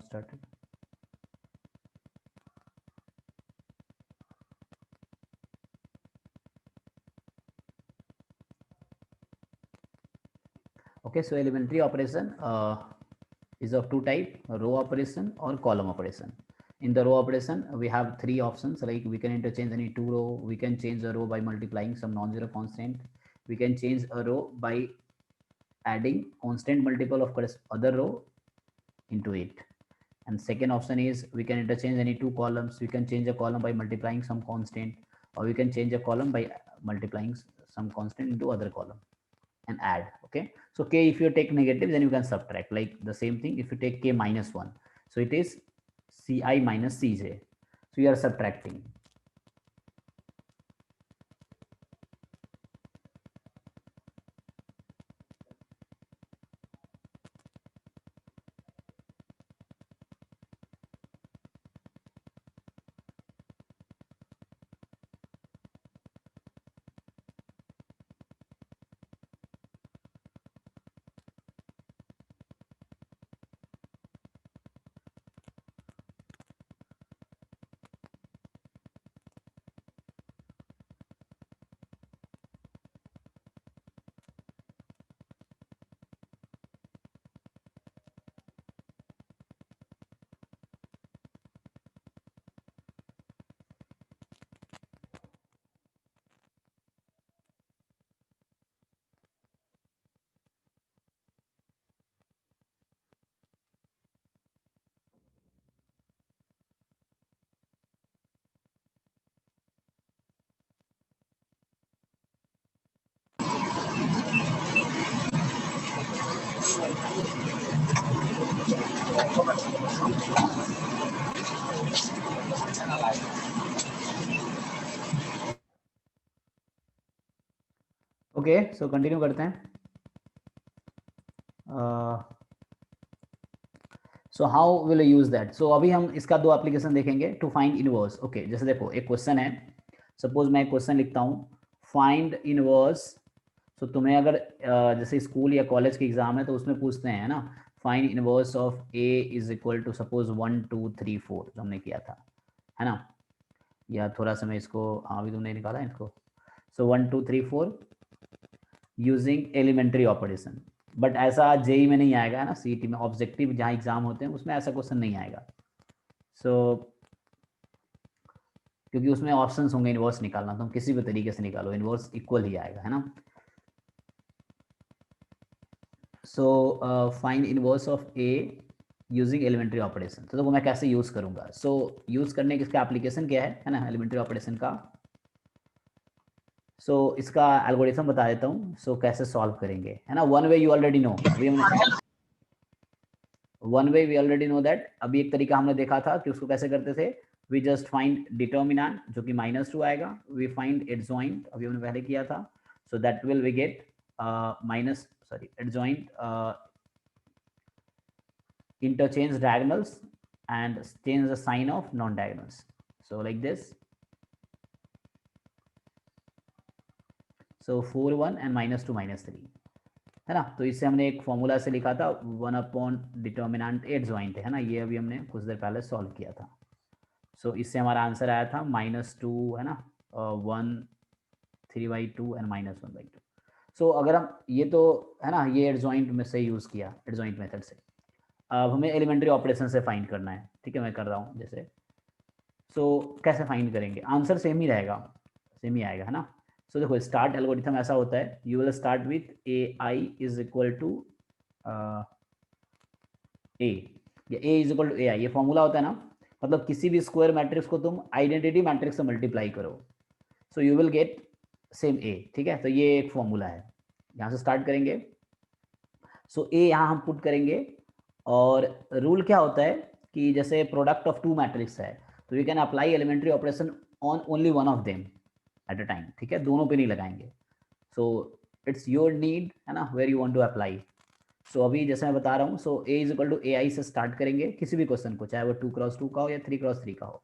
started. Okay, so elementary operation is of two type, row operation or column operation. In the row operation, we have three options, like we can interchange any two row, we can change a row by multiplying some non-zero constant, we can change a row by adding constant multiple of other row into it. And second option is we can interchange any two columns, we can change a column by multiplying some constant, or we can change a column by multiplying some constant into other column and add. Okay, so k, if you take negative, then you can subtract, like the same thing. If you take k minus 1, so it is ci minus cj, so you are subtracting. Okay, so continue करते हैं. So how will you use that. So अभी हम इसका दो application देखेंगे to find inverse. Okay, जैसे देखो एक क्वेश्चन है, सपोज मैं एक क्वेश्चन लिखता हूँ, फाइंड इनवर्स. सो तुम्हें अगर जैसे स्कूल या कॉलेज के एग्जाम है तो उसमें पूछते हैं ना, find inverse of A is equal to suppose 1 2 3 4, जो हमने किया था, है ना. या थोड़ा सा मैं इसको, हाँ अभी तुमने निकाला है इसको. सो 1 2 3 4 यूजिंग एलिमेंट्री ऑपरेशन. बट ऐसा जेई में नहीं आएगा, है ना. सीईटी में ऑब्जेक्टिव जहाँ एग्जाम होते हैं उसमें ऐसा क्वेश्चन नहीं आएगा. सो क्योंकि उसमें ऑप्शंस होंगे इनवर्स निकालना, तो हम किसी भी तरीके से निकालो, इनवर्स इक्वल ही आएगा, है ना. So find inverse of A using elementary operation. तो देखो मैं कैसे यूज करूंगा. सो यूज करने का एप्लीकेशन क्या है ना, एलिमेंट्री ऑपरेशन का. सो इसका एल्गोरिथम बता देता हूँ. सो कैसे सॉल्व करेंगे, है ना. One way you already know, अभी हमने one way we already know that. अभी एक तरीका हमने देखा था कि उसको कैसे करते थे. वी जस्ट फाइंड डिटर्मिनेंट जो कि -2 आएगा. वी फाइंड एडजॉइंट, अभी हमने पहले किया था. So that will we get adjoint, interchange diagonals and change the sign of non-diagonals. So like this. So 4 1 and -2 -3, है ना. तो इससे हमने एक फॉर्मूला से लिखा था 1 डिटर्मिनेंट एडजॉइंट, है ना. ये अभी हमने कुछ देर पहले सॉल्व किया था. सो इससे हमारा आंसर आया था -2, है ना, 1 3/2 एंड -1/2. सो अगर हम ये तो, है ना, ये एडजॉइंट में से यूज़ किया, एडजॉइंट मेथड से. अब हमें एलिमेंट्री ऑपरेशन से फाइंड करना है. ठीक है, मैं कर रहा हूँ जैसे. सो कैसे फाइंड करेंगे, आंसर सेम ही रहेगा, सेम ही आएगा, है ना. सो देखो स्टार्ट एल्गोरिथम ऐसा होता है, you will start with A I is equal to A, या A is equal to A I, ये फॉर्मूला होता है ना. मतलब किसी भी स्क्वायर मैट्रिक्स को तुम आइडेंटिटी मैट्रिक्स से मल्टीप्लाई करो, so you will get same A. ठीक है, तो ये एक फॉर्मूला है. यहाँ से स्टार्ट करेंगे. सो ए यहाँ हम पुट करेंगे. और रूल क्या होता है कि जैसे प्रोडक्ट ऑफ टू मैट्रिक्स है, तो you can apply elementary operation on only one of them at a time. ठीक है, दोनों पे नहीं लगाएंगे. सो इट्स योर नीड, है ना, where you want to apply. So अभी जैसे मैं बता रहा हूँ, so A is equal to A I से स्टार्ट करेंगे किसी भी क्वेश्चन को, चाहे वो 2x2 का हो या 3x3 का हो.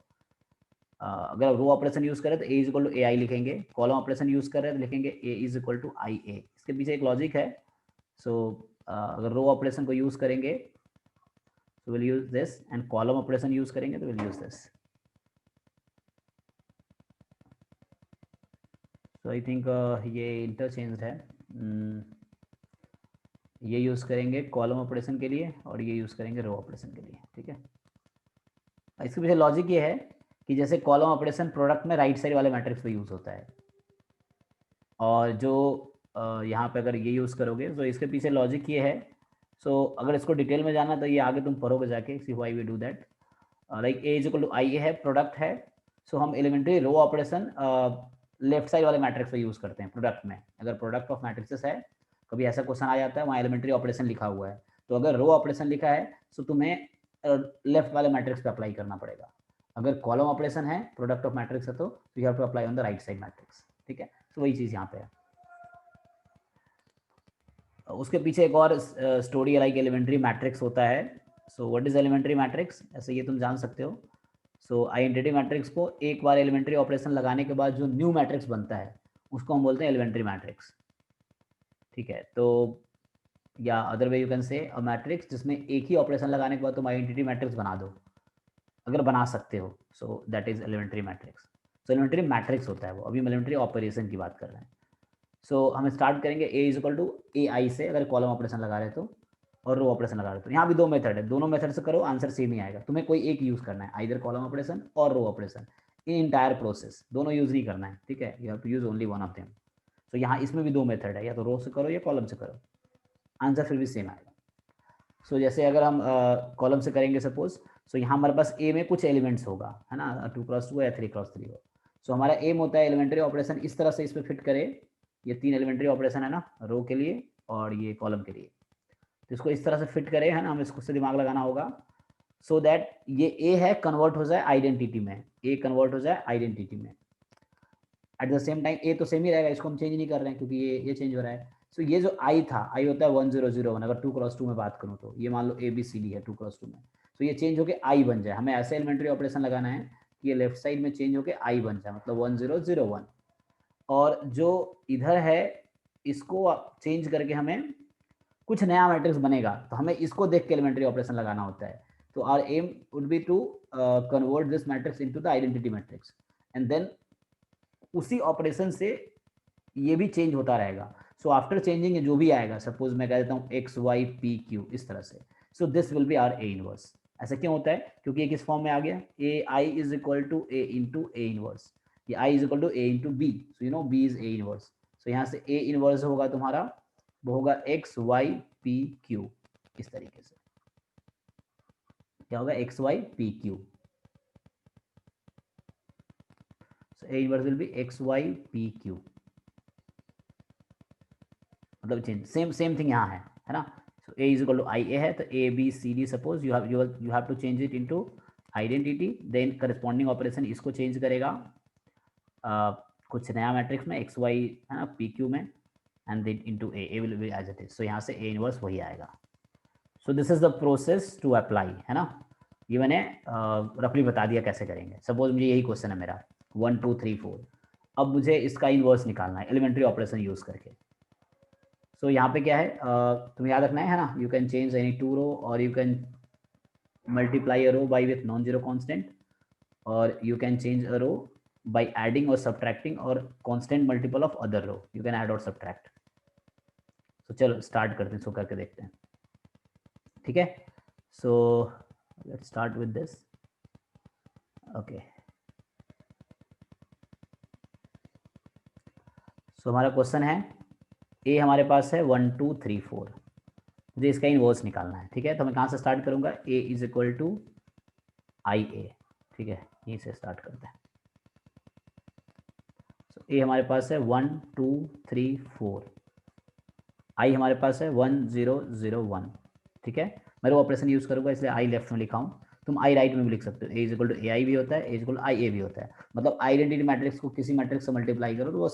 अगर रो ऑपरेशन यूज करें तो ए इज इक्वल टू ए आई लिखेंगे, कॉलम ऑपरेशन यूज कर रहे हैं तो लिखेंगे ए इज इक्वल टू आई ए. इसके पीछे एक लॉजिक है. सो अगर रो ऑपरेशन को यूज करेंगे, So we'll use this, and column operation use करेंगे तो we'll use this. So I think ये इंटरचेंज है. ये यूज़ करेंगे कॉलम ऑपरेशन के लिए और ये यूज़ करेंगे रो ऑपरेशन के लिए. ठीक है. इसके पीछे लॉजिक ये है कि जैसे कॉलम ऑपरेशन प्रोडक्ट में राइट साइड वाले मैट्रिक्स पे यूज़ होता है, और जो यहाँ पे अगर ये यूज़ करोगे तो इसके पीछे लॉजिक ये है. सो अगर इसको डिटेल में जाना तो ये आगे तुम पढ़ोगे जाके, see why we do that. Like A is equal to I A है, प्रोडक्ट है. सो हम elementary row operation left side वाले मैट्रिक्स पे यूज़ करते हैं प्रोडक्ट में. अगर प्रोडक्ट ऑफ मैट्रिक्सेस है, कभी ऐसा क्वेश्चन आ जाता है वहाँ एलिमेंट्री ऑपरेशन लिखा हुआ है, तो अगर रो ऑपरेशन लिखा है तो तुम्हें लेफ्ट वाले मैट्रिक्स पे अप्लाई करना पड़ेगा. अगर कॉलम ऑपरेशन है, प्रोडक्ट ऑफ मैट्रिक्स है, तो you have to apply on the right side matrix. ठीक है. तो वही चीज़ यहाँ पे है. उसके पीछे एक और स्टोरी लाइक एलिमेंट्री मैट्रिक्स होता है. So what is elementary matrix, ऐसे ये तुम जान सकते हो. सो आइडेंटिटी मैट्रिक्स को एक बार एलिमेंट्री ऑपरेशन लगाने के बाद जो न्यू मैट्रिक्स बनता है उसको हम बोलते हैं एलिमेंट्री मैट्रिक्स. ठीक है. तो या other way you can say a matrix जिसमें एक ही ऑपरेशन लगाने के बाद तुम आइडेंटिटी मैट्रिक्स बना दो, अगर बना सकते हो. So that is elementary matrix. So elementary matrix होता है वो, अभी हम एलिमेंट्री ऑपरेशन की बात कर रहे हैं. सो हम स्टार्ट करेंगे ए is equal to A I से, अगर कॉलम ऑपरेशन लगा रहे तो, और रो ऑपरेशन लगा रहे तो. यहाँ भी दो मेथड है, दोनों मेथड से करो आंसर सेम ही आएगा. तुम्हें कोई एक यूज़ करना है, आइदर कॉलम ऑपरेशन और row operation in entire process. दोनों यूज़ नहीं करना है. ठीक है. You have to use only one of them. तो यहाँ इसमें भी दो मेथड है, या तो रो से करो या कॉलम से करो, आंसर फिर भी सेम आएगा. सो जैसे अगर हम कॉलम से करेंगे सपोज, सो यहाँ हमारे पास ए में कुछ एलिमेंट्स होगा, है ना, 2x2 या 3x3 हो. सो हमारा एम होता है एलिमेंट्री ऑपरेशन इस तरह से इस पर फिट करे. ये तीन एलिमेंट्री ऑपरेशन है ना, रो के लिए और ये कॉलम के लिए. तो इसको इस तरह से फिट करे, है ना, हमें इसको से दिमाग लगाना होगा. सो दैट ये ए है कन्वर्ट हो जाए आइडेंटिटी में, ए कन्वर्ट हो जाए आइडेंटिटी में. एट द सेम टाइम ए तो सेम ही रहेगा, इसको हम चेंज नहीं कर रहे हैं क्योंकि ये चेंज हो रहा है. सो ये जो आई था, आई होता है 1001. अगर 2x2 में बात करूँ तो ये मान लो ए बी सी डी है 2x2 में. तो ये चेंज होकर आई बन जाए. हमें ऐसे एलिमेंट्री ऑपरेशन लगाना है कि ये लेफ्ट साइड में चेंज होकर आई बन जाए, मतलब 1001. और जो इधर है इसको चेंज करके हमें कुछ नया मैट्रिक्स बनेगा, तो हमें इसको देख के एलिमेंट्री ऑपरेशन लगाना होता है. तो our aim would be to convert this matrix into the identity matrix, and then उसी ऑपरेशन से ये भी चेंज होता रहेगा. सो आफ्टर चेंजिंग जो भी आएगा, सपोज मैं कह देता हूँ एक्स वाई पी क्यू इस तरह से. So this will be our A inverse. ऐसा क्यों होता है, क्योंकि ये किस फॉर्म में आ गया, A I is equal to A into A inverse. ये I is equal to A into B. So you know B is A inverse. So यहाँ से ए इनवर्स होगा तुम्हारा, वो होगा एक्स वाई पी क्यू. इस तरीके से क्या होगा, X Y P Q. So A inverse will be X Y P Q. मतलब चेंज सेम थिंग यहाँ है ना. So A is equal to I A है, तो A B C D suppose you have to change it into identity. Then corresponding operation इसको change करेगा कुछ नया मैट्रिक्स में एक्स वाई, है ना, पी क्यू में, and then into A will be as it is. So यहाँ से ए इनवर्स वही आएगा. So this is the process to apply, है ना. ये मैंने रफली बता दिया कैसे करेंगे. सपोज मुझे यही क्वेश्चन है मेरा 1 2 3 4. अब मुझे इसका इनवर्स निकालना है एलिमेंट्री ऑपरेशन यूज करके. सो यहाँ पे क्या है, तुम्हें याद रखना है ना, you can change any two row और you can multiply a row by with non zero constant, और you can change a row by adding और सब्ट्रैक्टिंग और constant multiple of other row. You can add और subtract. तो चलो start करते हैं, सो करके देखते हैं. ठीक है. So let's start with this. Okay. So हमारा क्वेश्चन है, ए हमारे पास है 1 2 3 4. मुझे इसका इनवर्स निकालना है. ठीक है. तो मैं कहाँ से स्टार्ट करूँगा, ए इज इक्वल टू आई ए. ठीक है, यहीं से स्टार्ट करते हैं. सो ए हमारे पास है 1 2 3 4. आई हमारे पास है 1 0 0 1. ठीक है. मैं वो ऑपरेशन यूज़ करूँगा इसलिए आई लेफ्ट में लिखा हूँ. तुम आई राइट में भी लिख सकते हो. ए इज इक्वल टू ए आई भी होता है, ए इज इक्वल टू आई ए भी होता है. मतलब आइडेंटिटी मैट्रिक्स को किसी मैट्रिक्स से मल्टीप्लाई करो तो वो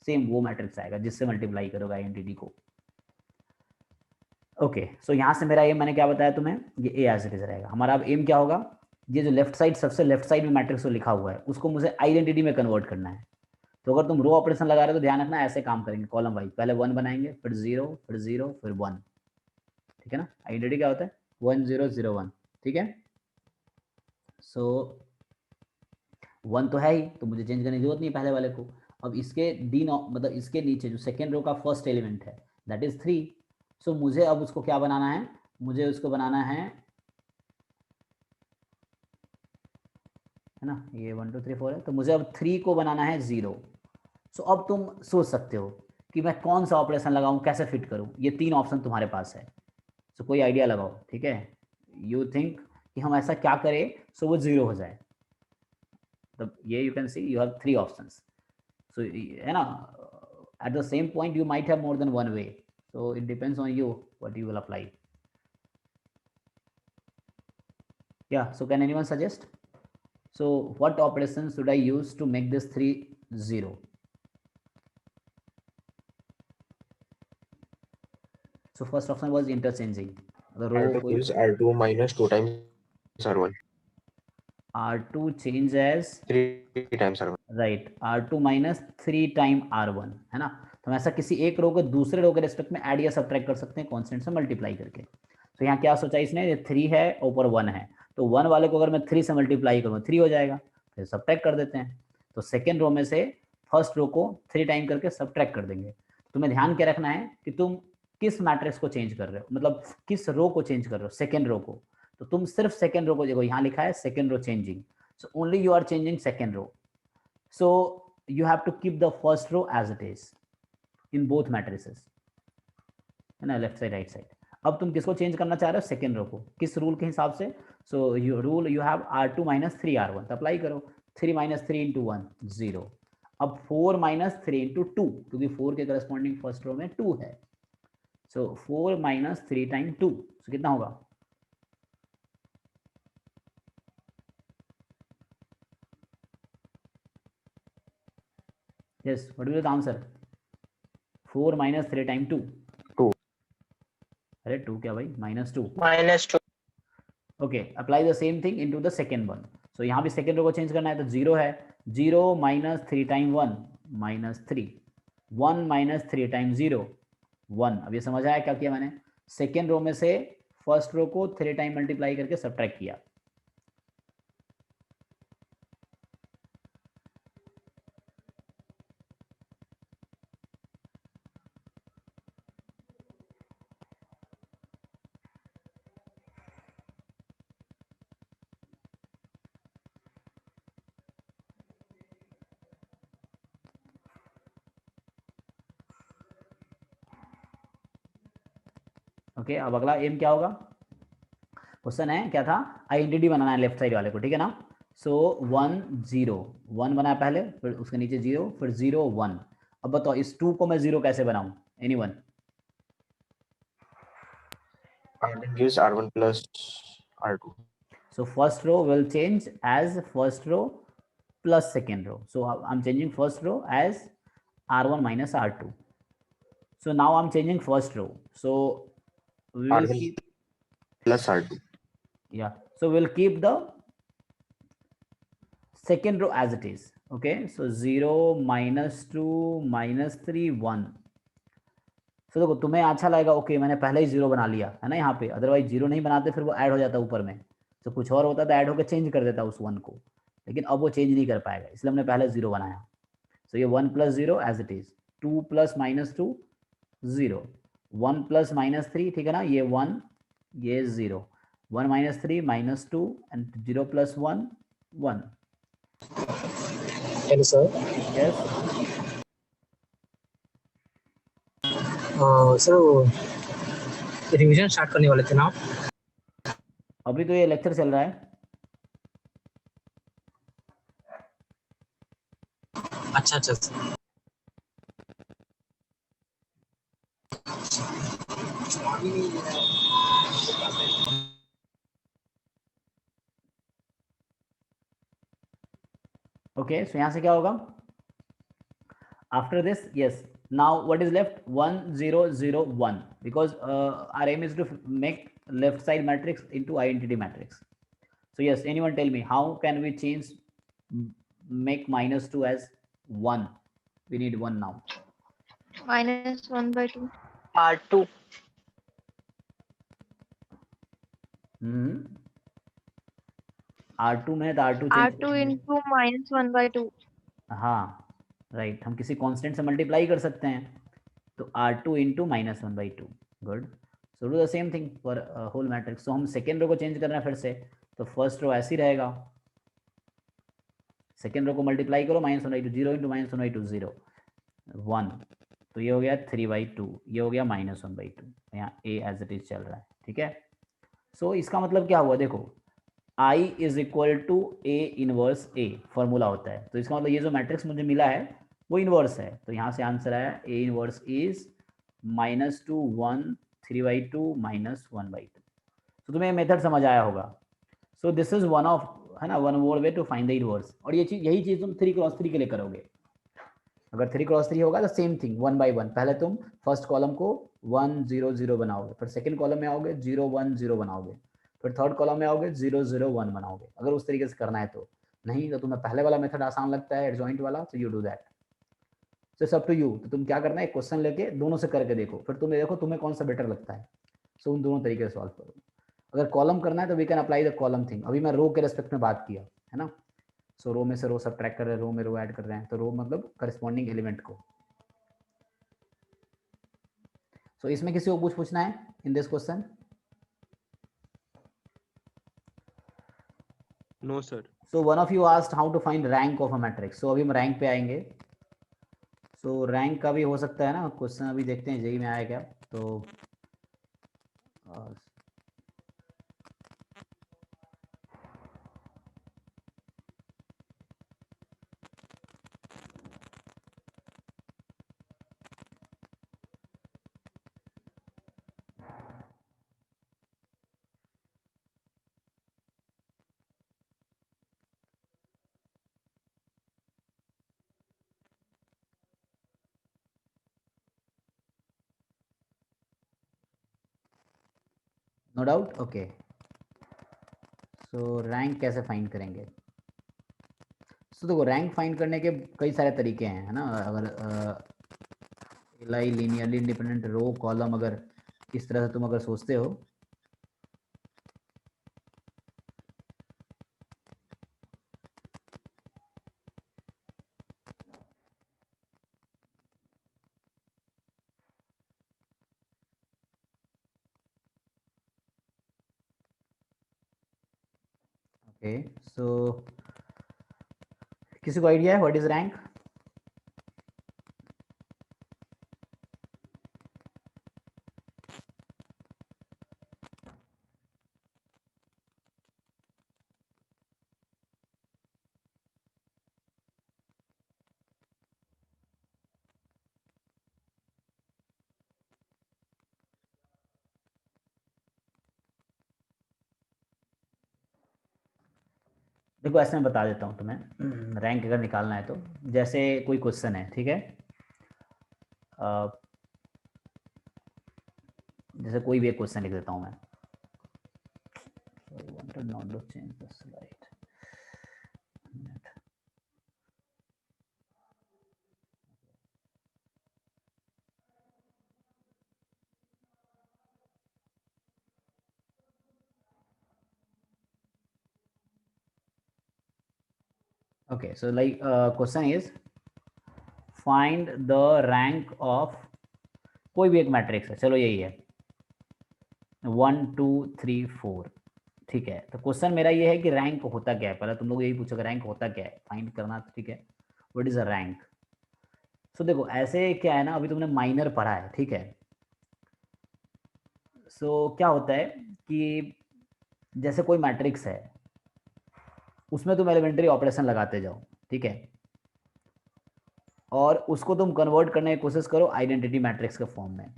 सेम वो मैट्रिक्स आएगा जिससे मल्टीप्लाई करोगे आइडेंटिटी को. ओके. सो यहाँ से मेरा एम मैंने क्या बताया तुम्हें, ये ए एज इट इज रहेगा. हमारा अब एम क्या होगा, ये जो लेफ्ट साइड सबसे लेफ्ट साइड में मैट्रिक्स को लिखा हुआ है उसको मुझे आइडेंटिटी में कन्वर्ट करना है. तो अगर तुम रो ऑपरेशन लगा रहे हो तो ध्यान रखना ऐसे काम करेंगे कॉलम वाइज. पहले 1 बनाएंगे, फिर 0, फिर 0, फिर 1. ठीक है ना. आइडेंटिटी क्या होता है, 1001, ठीक है। सो 1 तो है ही, तो मुझे चेंज करने की जरूरत नहीं पहले वाले को। अब इसके मतलब इसके नीचे जो सेकेंड रो का फर्स्ट एलिमेंट है दैट इज 3। सो मुझे अब उसको क्या बनाना है, मुझे उसको बनाना है ना, ये 1 2 3 4 है, तो मुझे अब 3 को बनाना है 0। सो अब तुम सोच सकते हो कि मैं कौन सा ऑपरेशन लगाऊं, कैसे फिट करूं, ये 3 ऑप्शन तुम्हारे पास है। सो कोई आइडिया लगाओ, ठीक है। यू थिंक कि हम ऐसा क्या करें सो वो 0 हो जाए। तो ये you can see you have 3 options. So है ना, at the same point you might have more than one way, so it depends on you what you will apply. Yeah, so can anyone suggest, so what operations should I use to make this 3 0? So first option was interchanging the row. R2 gives R2 minus 2 times R1. R2 change as 3 times R1. Right, R2 minus 3 time R1, है ना। तो हम ऐसा किसी एक रो को दूसरे रो के रिस्पेक्ट में ऐड या सब्ट्रैक्ट कर सकते हैं कॉन्स्टेंट से मल्टीप्लाई करके। तो यहाँ क्या सोचा इसने, ये 3 है ऊपर 1 है, तो 1 वाले को अगर मैं 3 से मल्टीप्लाई करूँ 3 हो जाएगा, फिर सब्ट्रैक्ट कर देते हैं। तो सेकेंड रो में से फर्स्ट रो को 3 टाइम करके सब्ट्रैक्ट कर देंगे। तुम्हें ध्यान क्या रखना है कि तुम किस मैट्रिक्स को चेंज कर रहे हो, मतलब किस रो को चेंज कर रहे हो, सेकेंड रो को। तो तुम सिर्फ सेकेंड रो को देखो, यहाँ लिखा है second row changing, so only you are changing second row. So you have to keep the first row as it is in both matrices, है ना, लेफ्ट साइड राइट साइड। अब तुम किसको चेंज करना चाह रहे हो, सेकेंड रो को, किस रूल के हिसाब से। So you rule you have R2 minus 3 R1, तो अप्लाई करो। 3 माइनस 3 इंटू 1 0। अब 4 माइनस 3 इंटू 2, क्योंकि 4 के करस्पॉन्डिंग फर्स्ट रो में 2 है। सो 4 माइनस 3 टाइम 2, सो कितना होगा, yes what will the answer, 4 minus 3 time 2। 2. अरे 2 क्या भाई, -2। -2. Okay, apply the same thing into the second one. So यहाँ भी सेकेंड रो को चेंज करना है, तो 0 है, 0 माइनस 3 टाइम 1 -3, 1 माइनस 3 टाइम 0 1। अब ये समझ आया क्या किया मैंने, सेकेंड रो में से फर्स्ट रो को 3 टाइम मल्टीप्लाई करके सब्ट्रैक्ट किया। ओके, अब अगला एम क्या होगा, क्वेश्चन है क्या था, आइडेंटिटी बनाना है लेफ्ट साइड वाले को, ठीक है ना। सो 1 0 1 बनाया पहले, फिर उसके नीचे 0, फिर 0 1। अब बताओ इस 2 को मैं 0 कैसे बनाऊं, anyone. R1 gives R1 plus R2. So first row will change as first row plus second row. So I'm changing first row as R1 minus R2. So now I'm changing first row. So we will R1 keep, plus R2. yeah. So we'll keep the second row as it is. Okay. So 0 minus 2 minus 3 1. So देखो तुम्हें अच्छा लगेगा, okay मैंने पहले ही 0 बना लिया है ना यहाँ पे, अदरवाइज 0 नहीं बनाते फिर वो ऐड हो जाता ऊपर में। तो कुछ और होता तो ऐड होकर चेंज कर देता उस 1 को, लेकिन अब वो चेंज नहीं कर पाएगा, इसलिए हमने पहले 0 बनाया। सो ये 1 plus 0 as it is, 2 plus minus 2 0, 1 plus minus 3, ठीक है ना, ये 1 ये 0, 1 माइनस 3 माइनस 2 एंड 0 plus 1 1। Hello sir. Yes sir revision start करने वाले थे ना। अभी तो ये लेक्चर चल रहा है। अच्छा अच्छा सर। ओके, सो यहाँ से क्या होगा, after this, yes, now what is left, 1 0 0 1, because our aim is to make left side matrix into identity matrix. So yes, anyone tell me how can we change, make -2 as 1, we need 1 now. -1/2. R2 R2 में तो R2 change R2 into minus 1/2. हाँ right, हम किसी constant से multiply कर सकते हैं, तो R2 into minus 1/2। Good, so do the same thing for whole matrix. तो हम सेकेंड रो को चेंज कर रहे हैं फिर से, तो फर्स्ट रो ऐसे ही रहेगा, सेकेंड रो को मल्टीप्लाई करो, -1/2, 0 इंटू -1/2 0 1, तो ये हो गया 3/2, ये हो गया -1/2, यहाँ a एज इट इज चल रहा है, ठीक है। सो इसका मतलब क्या हुआ, देखो I is equal to A inverse A formula होता है, तो इसका मतलब ये जो मैट्रिक्स मुझे मिला है वो इनवर्स है, तो यहाँ से आंसर आया ए इनवर्स इज -2 1 3/2 -1/2। तो तुम्हें मेथड समझ आया होगा। So this is one of, है ना, one more way to find the inverse. और ये चीज, यही चीज तुम 3x3 के लिए करोगे। अगर 3x3 होगा तो सेम थिंग 1 by 1, पहले तुम फर्स्ट कॉलम को 1 0 0 बनाओगे, फिर सेकंड कॉलम में आओगे 0 1 0 बनाओगे, फिर थर्ड कॉलम में आओगे 0 0 1 बनाओगे, अगर उस तरीके से करना है तो। नहीं तो तुम्हें पहले वाला मेथड आसान लगता है एडजॉइंट वाला, तो you do that, so it's up to you. तो तुम क्या करना है, एक क्वेश्चन लेके दोनों से करके देखो, फिर तुम्हें देखो तुम्हें कौन सा बेटर लगता है, सो उन दोनों तरीके से सॉल्व करो। अगर कॉलम करना है तो we can apply the column thing, अभी मैं रो के रेस्पेक्ट में बात किया है ना। सो रो में से रो सबट्रैक्ट कर रहे हैं, रो में रो ऐड कर रहे हैं, तो रो मतलब करस्पॉन्डिंग एलिमेंट को। सो इसमें किसी को कुछ पूछना है in this question? No sir. So one of you asked how to find rank of a matrix. So अभी हम रैंक पे आएंगे। सो रैंक का भी हो सकता है ना क्वेश्चन, अभी देखते हैं जेई में आया क्या। तो no doubt, okay. So rank कैसे फाइंड करेंगे? सो देखो रैंक फाइंड करने के कई सारे तरीके हैं, है ना। अगर लीनियरली इंडिपेंडेंट रो कॉलम अगर इस तरह से तुम अगर सोचते हो, ओके। सो किसी को आइडिया है व्हाट इज रैंक? देखो ऐसे मैं बता देता हूँ तुम्हें, रैंक अगर निकालना है तो जैसे कोई क्वेश्चन है, ठीक है, जैसे कोई भी एक क्वेश्चन लिख देता हूँ मैं। Sorry, wanted not to change the slide. Okay, so like question is find the rank of कोई भी एक मैट्रिक्स है, चलो यही है 1 2 3 4, ठीक है। तो क्वेश्चन मेरा ये है कि रैंक होता क्या है, पहले तुम लोग यही पूछोगे रैंक होता क्या है, फाइंड करना, ठीक है, व्हाट इज अ रैंक। सो देखो ऐसे क्या है ना, अभी तुमने माइनर पढ़ा है, ठीक है। सो क्या होता है कि जैसे कोई मैट्रिक्स है, उसमें तुम एलिमेंट्री ऑपरेशन लगाते जाओ, ठीक है, और उसको तुम कन्वर्ट करने की कोशिश करो आइडेंटिटी मैट्रिक्स के फॉर्म में।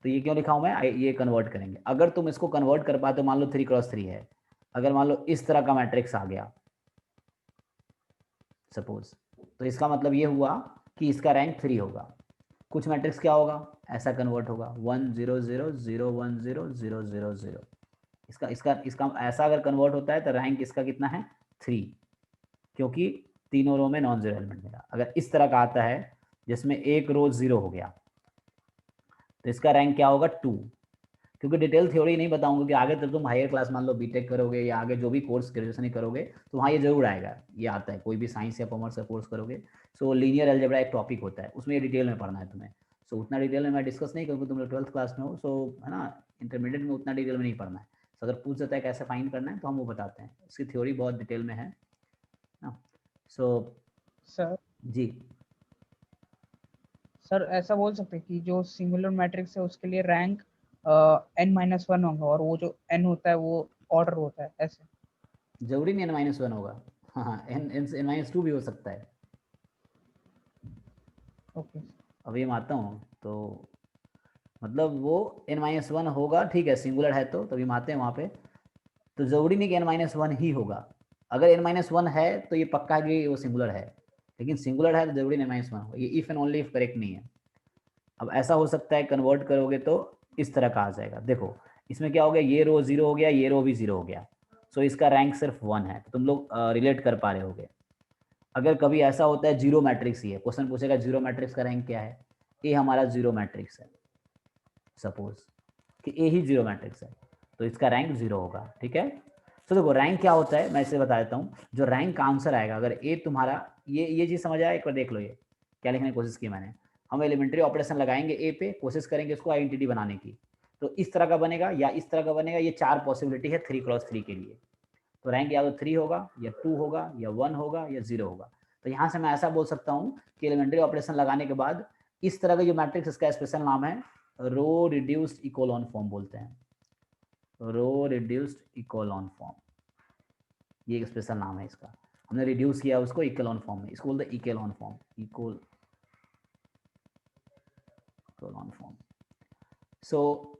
तो ये क्यों लिखा हूं मैं, ये कन्वर्ट करेंगे। अगर तुम इसको कन्वर्ट कर पाते हो, मान लो 3x3 है, अगर मान लो इस तरह का मैट्रिक्स आ गया सपोज, तो इसका मतलब ये हुआ कि इसका रैंक 3 होगा। कुछ मैट्रिक्स क्या होगा, ऐसा कन्वर्ट होगा 1 0 0 0 1 0 0 0 0। इसका इसका इसका ऐसा अगर कन्वर्ट होता है तो रैंक इसका कितना है, 3, क्योंकि तीनों रो में नॉन जीरो एलिमेंट मिला। अगर इस तरह का आता है जिसमें एक रो 0 हो गया, तो इसका रैंक क्या होगा, 2। क्योंकि डिटेल थ्योरी नहीं बताऊंगा कि आगे जब तुम हायर क्लास मान लो बीटेक करोगे या आगे जो भी कोर्स ग्रेजुएशन ही करोगे तो वहाँ ये जरूर आएगा, ये आता है, कोई भी साइंस या कॉमर्स का कोर्स करोगे। सो लीनियर अलजेब्रा एक टॉपिक होता है, उसमें ये डिटेल में पढ़ना है तुम्हें। सो उतना डिटेल में मैं डिस्कस नहीं करूँगा, तुम लोग 12th क्लास में हो, सो है ना, इंटरमीडिएट में उतना डिटेल में नहीं पढ़ना है। तो अगर पूछ देता है कैसे फाइंड करना है तो हम वो बताते हैं, इसकी थ्योरी बहुत डिटेल में है ना। सो सर जी सर ऐसा बोल सकते हैं कि जो सिंगुलर मैट्रिक्स है उसके लिए रैंक n-1 होगा और वो जो n होता है वो ऑर्डर होता है, ऐसे? जरूरी नहीं n-1 होगा, हाँ n-2 भी हो सकता है। ओके। अभी मैं आता हूँ तो मतलब वो n-1 होगा, ठीक है, सिंगुलर है तो तभी हम आते हैं वहाँ पे। तो ज़रूरी नहीं कि n-1 ही होगा, अगर n-1 है तो ये पक्का है कि वो सिंगुलर है, लेकिन सिंगुलर है तो जरूरी n-1 होगा, ये if and only if correct नहीं है। अब ऐसा हो सकता है कन्वर्ट करोगे तो इस तरह का आ जाएगा, देखो इसमें क्या हो गया, ये रो 0 हो गया, ये रो भी 0 हो गया, सो इसका रैंक सिर्फ 1 है, तो तुम लोग रिलेट कर पा रहे होगे। अगर कभी ऐसा होता है जीरो मैट्रिक्स ही है, क्वेश्चन पूछेगा जीरो मैट्रिक्स का रैंक क्या है, ए हमारा जीरो मैट्रिक्स है, सपोज कि ए ही जीरो मैट्रिक्स है, तो इसका रैंक 0 होगा, ठीक है। तो देखो रैंक क्या होता है मैं इसे बता देता हूँ, जो रैंक का आंसर आएगा, अगर ए तुम्हारा, ये चीज़ समझ आया, एक बार देख लो ये क्या लिखने की कोशिश की मैंने। हम एलिमेंट्री ऑपरेशन लगाएंगे ए पे, कोशिश करेंगे इसको आइडेंटिटी बनाने की, तो इस तरह का बनेगा या इस तरह का बनेगा, ये 4 पॉसिबिलिटी है 3x3 के लिए। तो रैंक या तो 3 होगा या 2 होगा या 1 होगा या 0 होगा। तो यहाँ से मैं ऐसा बोल सकता हूँ कि एलिमेंट्री ऑपरेशन लगाने के बाद इस तरह का जो मैट्रिक्स, इसका स्पेशल नाम है रो रिड्यूस्ड इकोलॉन फॉर्म बोलते हैं, रो रिड्यूस्ड इकोलॉन फॉर्म, ये एक स्पेशल नाम है इसका। हमने रिड्यूस किया उसको इकोलॉन फॉर्म में, इसको बोलते हैं इकोलॉन फॉर्म, इकोलॉन फॉर्म। सो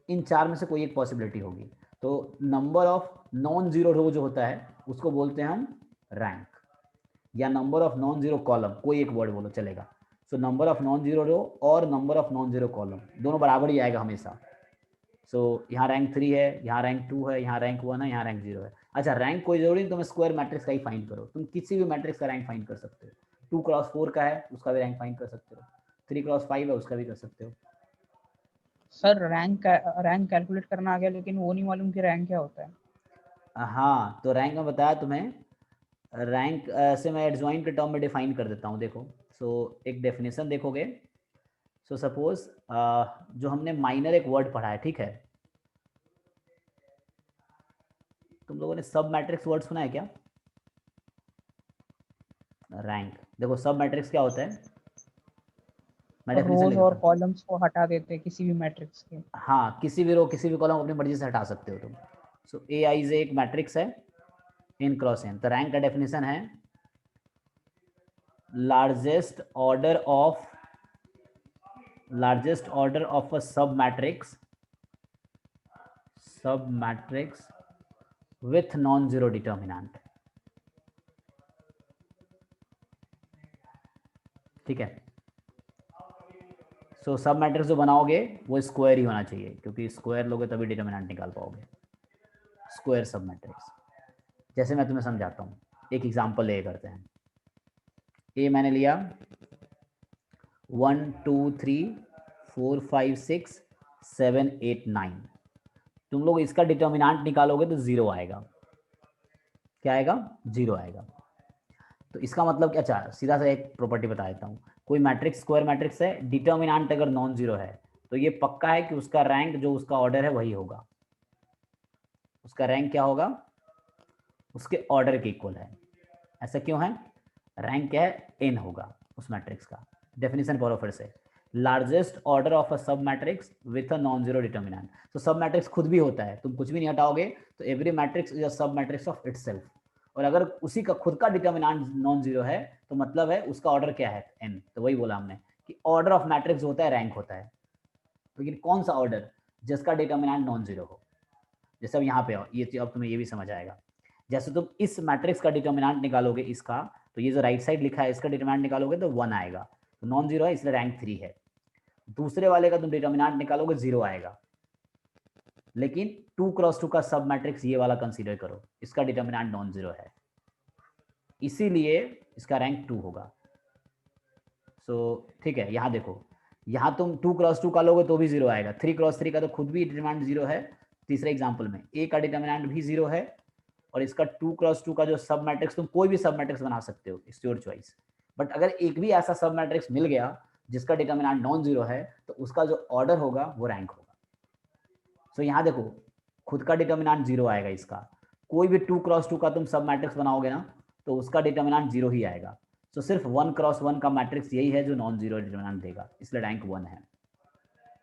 इन 4 में से कोई एक पॉसिबिलिटी होगी। तो number of non zero row जो होता है उसको बोलते हैं हम रैंक, या number of non zero column, कोई एक वर्ड बोलो चलेगा। So number of non zero row और number of non zero column दोनों बराबर ही आएगा हमेशा। सो यहाँ रैंक 3 है, यहाँ रैंक 2 है, यहाँ रैंक 1 है, यहाँ रैंक 0 है। अच्छा रैंक कोई जरूरी नहीं, तुम स्क्वायर मैट्रिक्स का ही फाइंड करो, तुम किसी भी मैट्रिक्स का रैंक फाइंड कर सकते हो। 2x4 का है उसका भी रैंक फाइंड कर सकते हो, 3x5 है उसका भी कर सकते हो। सर रैंक कैलकुलेट करना आ गया, लेकिन वो नहीं मालूम कि रैंक क्या होता है। हाँ तो रैंक में बताया तुम्हें, रैंक से मैं एडजॉइन के टर्म में डिफाइन कर देता हूँ, देखो। सो एक डेफिनेशन देखोगे, सो सपोज जो हमने माइनर एक वर्ड पढ़ा है, ठीक है, तुम लोगों ने सब मैट्रिक्स वर्ड सुना है क्या? रैंक, देखो सब मैट्रिक्स क्या होता है, मैं डेफिनेशन रोज लिख और देता हूँ। कॉलम्स को हटा देते हैं किसी भी मैट्रिक्स के। हाँ किसी भी रो किसी भी कॉलम अपनी मर्जी से हटा सकते हो तुम। सो ए आई जे एक मैट्रिक्स है n क्रॉस n, तो रैंक का डेफिनेशन है लार्जेस्ट ऑर्डर ऑफ अ सब matrix with non zero determinant, ठीक है। सो सब मैट्रिक्स जो बनाओगे वो स्क्वायर ही होना चाहिए, क्योंकि स्क्वायर लोगे तभी डिटर्मिनेंट निकाल पाओगे, स्क्वायर सब मैट्रिक्स। जैसे मैं तुम्हें समझाता हूँ, एक एग्जांपल ले करते हैं। ए मैंने लिया 1 2 3 4 5 6 7 8 9, तुम लोग इसका डिटर्मिनेंट निकालोगे तो 0 आएगा, क्या आएगा? 0 आएगा। तो इसका मतलब क्या, अच्छा सीधा सा एक प्रॉपर्टी बता देता हूँ, कोई मैट्रिक्स स्क्वायर मैट्रिक्स है, डिटर्मिनेंट अगर नॉन जीरो है तो ये पक्का है कि उसका रैंक जो उसका ऑर्डर है वही होगा, उसका रैंक क्या होगा, उसके ऑर्डर के इक्वल है। ऐसा क्यों है? रैंक क्या है? n होगा उस मैट्रिक्स का। डेफिनेशन पढ़ो फिर से, लार्जेस्ट ऑर्डर ऑफ अ सब matrix with a non zero determinant. तो सब मैट्रिक्स खुद भी होता है, तुम कुछ भी नहीं हटाओगे तो एवरी मैट्रिक्स इज अ सब मैट्रिक्स ऑफ इटसेल्फ, और अगर उसी का खुद का डिटर्मिनेंट नॉन जीरो है तो मतलब है उसका ऑर्डर क्या है? n। तो वही बोला हमने कि ऑर्डर ऑफ मैट्रिक्स होता है रैंक होता है, लेकिन कौन सा ऑर्डर? जिसका डिटर्मिनेंट नॉन जीरो हो। जैसे अब यहाँ पे आओ, ये अब तुम्हें ये भी समझ आएगा। जैसे तुम इस मैट्रिक्स का डिटर्मिनेंट निकालोगे इसका, तो ये जो राइट साइड लिखा है इसका डिटर्मिनेंट निकालोगे तो 1 आएगा, तो नॉन जीरो है इसलिए रैंक 3 है। दूसरे वाले का तुम डिटर्मिनेंट निकालोगे 0 आएगा, लेकिन 2x2 का सब मैट्रिक्स ये वाला कंसीडर करो, इसका डिटर्मिनेंट नॉन जीरो है, इसीलिए इसका रैंक 2 होगा। सो ठीक है, यहाँ देखो यहाँ तुम 2x2 का लोगे तो भी 0 आएगा, 3x3 का तो खुद भी डिटरमिनेंट 0 है। तीसरे एग्जाम्पल में ए का डिटरमिनेंट भी 0 है, और इसका 2x2 का जो सब मैट्रिक्स, तुम कोई भी सब मैट्रिक्स बना सकते हो, इट्स योर चॉइस। बट अगर एक भी ऐसा सब मैट्रिक्स मिल गया जिसका डिटरमिनेंट नॉन जीरो है, तो उसका जो ऑर्डर होगा वो रैंक होगा। सो यहाँ देखो, खुद का डिटरमिनेंट 0 आएगा इसका, कोई भी 2x2 का तुम सब मैट्रिक्स बनाओगे ना तो उसका डिटरमिनेंट 0 ही आएगा। सो सिर्फ 1x1 का मैट्रिक्स यही है जो नॉन जीरो डिटरमिनेंट देगा, इसलिए रैंक 1 है।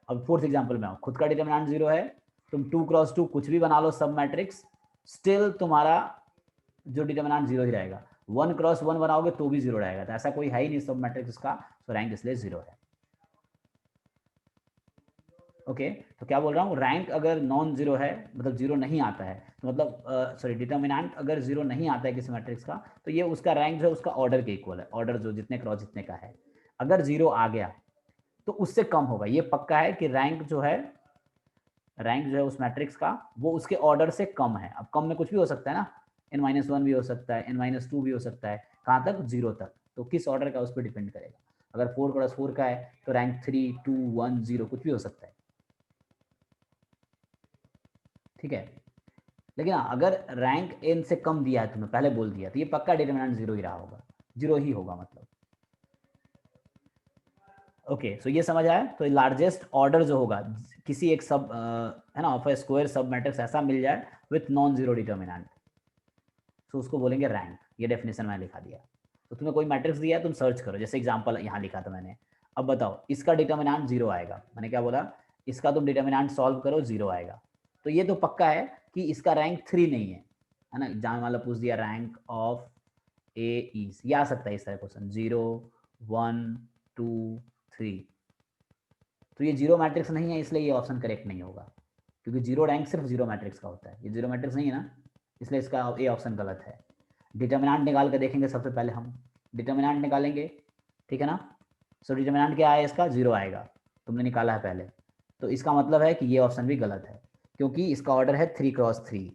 अब फोर्थ एग्जाम्पल में आओ, खुद का डिटरमिनेंट 0 है, तुम 2x2 कुछ भी बना लो सब मैट्रिक्स, स्टिल तुम्हारा जो डिटरमिनेंट 0 ही रहेगा। 1x1 बनाओगे तो भी 0 रहेगा, तो ऐसा कोई है ही नहीं सब मैट्रिक्स का, तो रैंक इसलिए 0 है। ओके तो क्या बोल रहा हूँ, रैंक अगर नॉन जीरो है, मतलब 0 नहीं आता है, तो मतलब सॉरी डिटरमिनेंट अगर 0 नहीं आता है किसी मैट्रिक्स का, तो ये उसका रैंक जो है उसका ऑर्डर के इक्वल है, ऑर्डर जो जितने क्रॉस जितने का है। अगर 0 आ गया तो उससे कम होगा, ये पक्का है कि रैंक जो है उस मैट्रिक्स का वो उसके ऑर्डर से कम है। अब कम में कुछ भी हो सकता है ना, n-1 भी हो सकता है, n-2 भी हो सकता है, कहाँ तक, 0 तक। तो किस ऑर्डर का उस पर डिपेंड करेगा। अगर 4x4 का है तो रैंक 3, 2, 1, 0 कुछ भी हो सकता है, ठीक है। लेकिन अगर रैंक n से कम दिया है, तुम्हें पहले बोल दिया, तो ये पक्का डिटरमिनेंट 0 ही रहा होगा, 0 ही होगा मतलब। ओके सो ये समझ आया। तो लार्जेस्ट ऑर्डर जो होगा किसी एक सब है ना ऑफ ए स्क्वायर सब मैट्रिक्स ऐसा मिल जाए विथ नॉन जीरो डिटरमिनेंट, तो उसको बोलेंगे रैंक। ये डेफिनेशन मैंने लिखा दिया। तो तुम्हें कोई मैट्रिक्स दिया है, तुम सर्च करो, जैसे एग्जांपल यहाँ लिखा था मैंने। अब बताओ इसका डिटरमिनेंट 0 आएगा, मैंने क्या बोला, इसका तुम डिटरमिनेंट सॉल्व करो 0 आएगा। तो ये तो पक्का है कि इसका रैंक 3 नहीं है ना। एग्जाम वाला पूछ दिया रैंक ऑफ ए इज, ये आ सकता है इस तरह क्वेश्चन, 0, 1, 2, 3। तो ये 0 मैट्रिक्स नहीं है, इसलिए ये ऑप्शन करेक्ट नहीं होगा, क्योंकि 0 रैंक सिर्फ 0 मैट्रिक्स का होता है, ये 0 मैट्रिक्स नहीं है ना, इसलिए इसका ए ऑप्शन गलत है। डिटरमिनेंट निकाल के देखेंगे, सबसे पहले हम डिटरमिनेंट निकालेंगे, ठीक है ना। सो डिटरमिनेंट क्या आया इसका, 0 आएगा, तुमने निकाला है पहले, तो इसका मतलब है कि ये ऑप्शन भी गलत है, क्योंकि इसका ऑर्डर है 3x3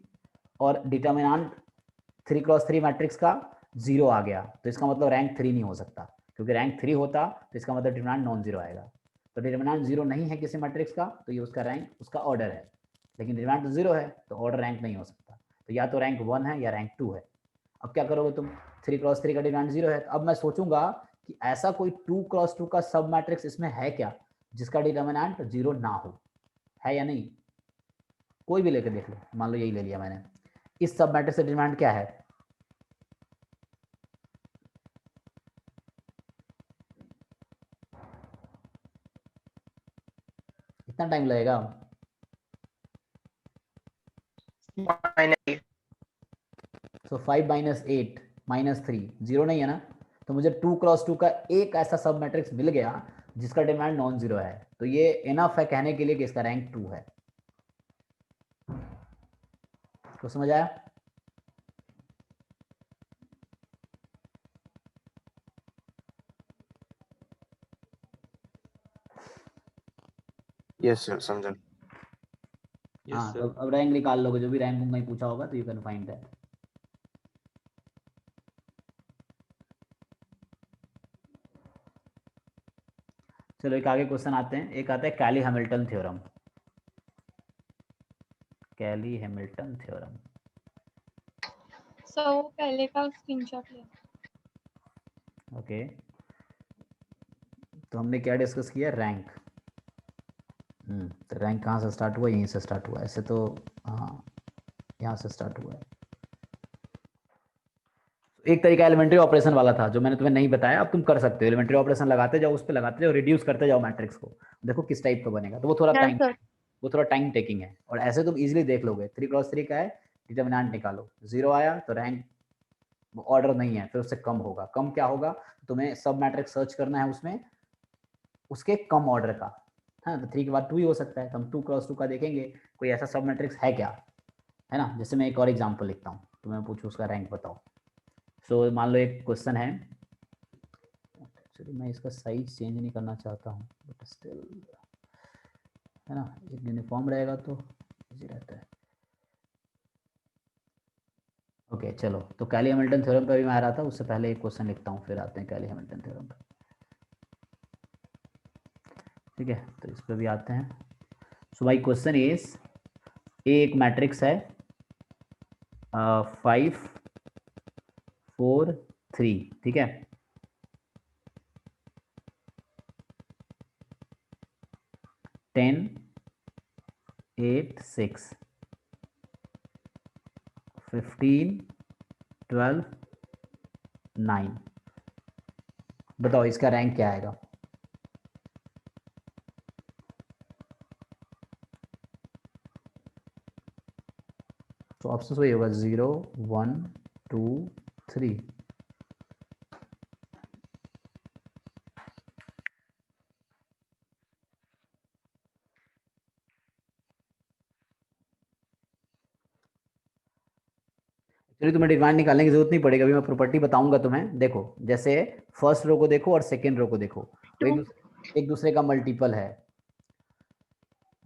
और डिटरमिनेंट 3x3 मैट्रिक्स का 0 आ गया, तो इसका मतलब रैंक 3 नहीं हो सकता, क्योंकि रैंक 3 होता तो इसका मतलब डिटरमिनेंट नॉन जीरो आएगा। तो डिटरमिनेंट 0 नहीं है किसी मैट्रिक्स का, तो ये उसका रैंक उसका ऑर्डर है, लेकिन डिटरमिनेंट 0 है तो ऑर्डर रैंक नहीं हो सकता, तो या तो रैंक 1 है या रैंक 2 है। अब क्या करोगे तुम, 3x3 का डिटरमिनेंट 0 है, अब मैं सोचूंगा कि ऐसा कोई 2x2 का सब मैट्रिक्स इसमें है क्या जिसका डिटरमिनेंट 0 ना हो, है या नहीं। कोई भी लेकर देख लो, मान लो यही ले लिया मैंने, इस सब मैट्रिक्स का डिटरमिनेंट क्या है, कितना टाइम लगेगा, सो 5 - 8 - 3 0 नहीं है ना। तो मुझे 2x2 का एक ऐसा सब मैट्रिक्स मिल गया जिसका डिटरमिनेंट नॉन जीरो है, तो ये इनफ है कहने के लिए कि इसका रैंक 2 है। तो समझ आया। यस सर, समझा। हाँ तो अब रैंक निकाल लोगे, जो भी रैंक नहीं पूछा होगा तो यू कैन फाइंड दैट। चलो एक आगे क्वेश्चन आते हैं, एक आता है कैली हैमिल्टन थ्योरम। कैली हैमिल्टन थ्योरम, सो पहले का स्क्रीनशॉट ले। ओके तो हमने क्या डिस्कस किया, रैंक। तो रैंक कहाँ से स्टार्ट हुआ, यहीं से स्टार्ट हुआ, ऐसे तो हाँ यहाँ से स्टार्ट हुआ है। एक तरीका एलिमेंट्री ऑपरेशन वाला था जो मैंने तुम्हें नहीं बताया, अब तुम कर सकते हो, एलिमेंट्री ऑपरेशन लगाते जाओ, उस पर लगाते जाओ, रिड्यूस करते जाओ मैट्रिक्स को, देखो किस टाइप का बनेगा। तो वो थोड़ा टाइम टेकिंग है, और ऐसे तुम इजीली देख लोगे। 3x3 का है, डिटरमिनेंट निकालो, 0 आया तो रैंक ऑर्डर नहीं है, फिर उससे कम होगा। कम क्या होगा, तुम्हें सब मैट्रिक्स सर्च करना है उसमें उसके कम ऑर्डर का, हाँ तो 3 के बाद 2 ही हो सकता है, तो हम 2x2 का देखेंगे कोई ऐसा सब मैट्रिक्स है क्या, है ना। जैसे मैं एक और एग्जाम्पल लिखता हूँ, तो मैं पूछूँ उसका रैंक बताओ। सो मान लो एक क्वेश्चन है, एक्चुअली मैं इसका साइज चेंज नहीं करना चाहता हूँ, बट स्टिल है ना, एक यूनिफॉर्म रहेगा तो इजी रहता है। ओके चलो, तो कैली हैमिल्टन थ्योरम पे भी मैं आ रहा था, उससे पहले एक क्वेश्चन लिखता हूँ, फिर आते हैं कैली हैमिल्टन थ्योरम पे। ठीक है, तो इस पे भी आते हैं. सो माय क्वेश्चन इज, एक मैट्रिक्स है 5 4 3, ठीक है. 10 8 6 15 12 9. बताओ इसका रैंक क्या आएगा? तो ऑप्शन वही होगा 0 1 2 3. चलिए, तुम्हें डिमांड निकालने की जरूरत नहीं पड़ेगी, अभी मैं प्रॉपर्टी बताऊंगा तुम्हें. देखो, जैसे फर्स्ट रो को देखो और सेकेंड रो को देखो, वो एक दूसरे का मल्टीपल है.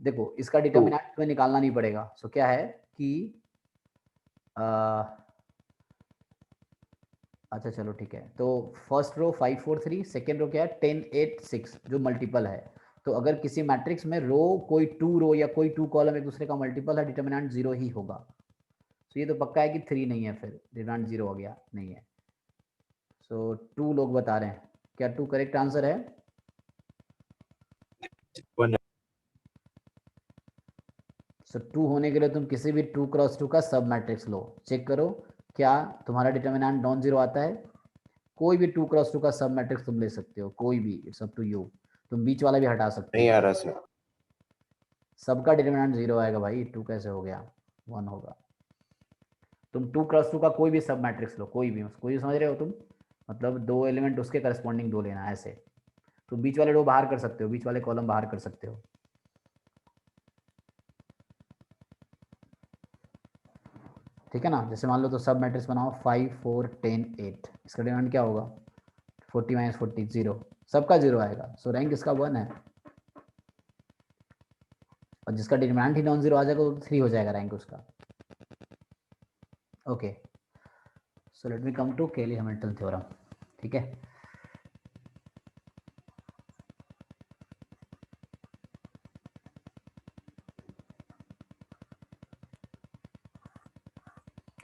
देखो, इसका टू. डिटर्मिनेंट तुम्हें निकालना नहीं पड़ेगा. सो क्या है कि अच्छा चलो ठीक है. तो फर्स्ट रो 5 4 3, सेकेंड रो क्या है 10 8 6 जो मल्टीपल है. तो अगर किसी मैट्रिक्स में रो कोई 2 रो या कोई 2 कॉलम एक दूसरे का मल्टीपल है, डिटर्मिनेंट 0 ही होगा. तो ये तो पक्का है कि 3 नहीं है, फिर डिटर्मिनेंट 0 हो गया, नहीं है. सो 2 लोग बता रहे हैं. क्या 2 करेक्ट आंसर है? 1. सो 2 होने के लिए तुम किसी भी 2 क्रॉस 2 का सब मैट्रिक्स लो, चेक करो क्या तुम्हारा डिटर्मिनेंट नॉन जीरो आता है. कोई भी 2 क्रॉस 2 का सब मैट्रिक्स तुम ले सकते हो, कोई भी, इट्स अप टू यू. तुम बीच वाला भी हटा सकते नहीं हो. आ रहा सर. सबका डिटर्मिनेंट 0 आएगा भाई. 2 कैसे हो गया, 1 होगा. तुम 2 क्रॉस 2 का कोई भी सब मैट्रिक्स लो, कोई भी समझ रहे हो तुम, मतलब 2 एलिमेंट उसके करस्पॉन्डिंग 2 लेना ऐसे. तो बीच वाले रो बाहर कर सकते हो, बीच वाले कॉलम बाहर कर सकते हो. ठीक है ना. जैसे मान लो तो सब मैट्रिक्स बनाओ 5 4 10 8, इसका डिटर्मिनेंट क्या होगा? 40 माइनस 40 0, सबका 0 आएगा. सो रैंक इसका 1 है. और जिसका डिटर्मिनेंट ही नॉन जीरो आ जाएगा तो 3 हो जाएगा रैंक उसका. Okay, so let me come to Cayley Hamilton theorem. ठीक है,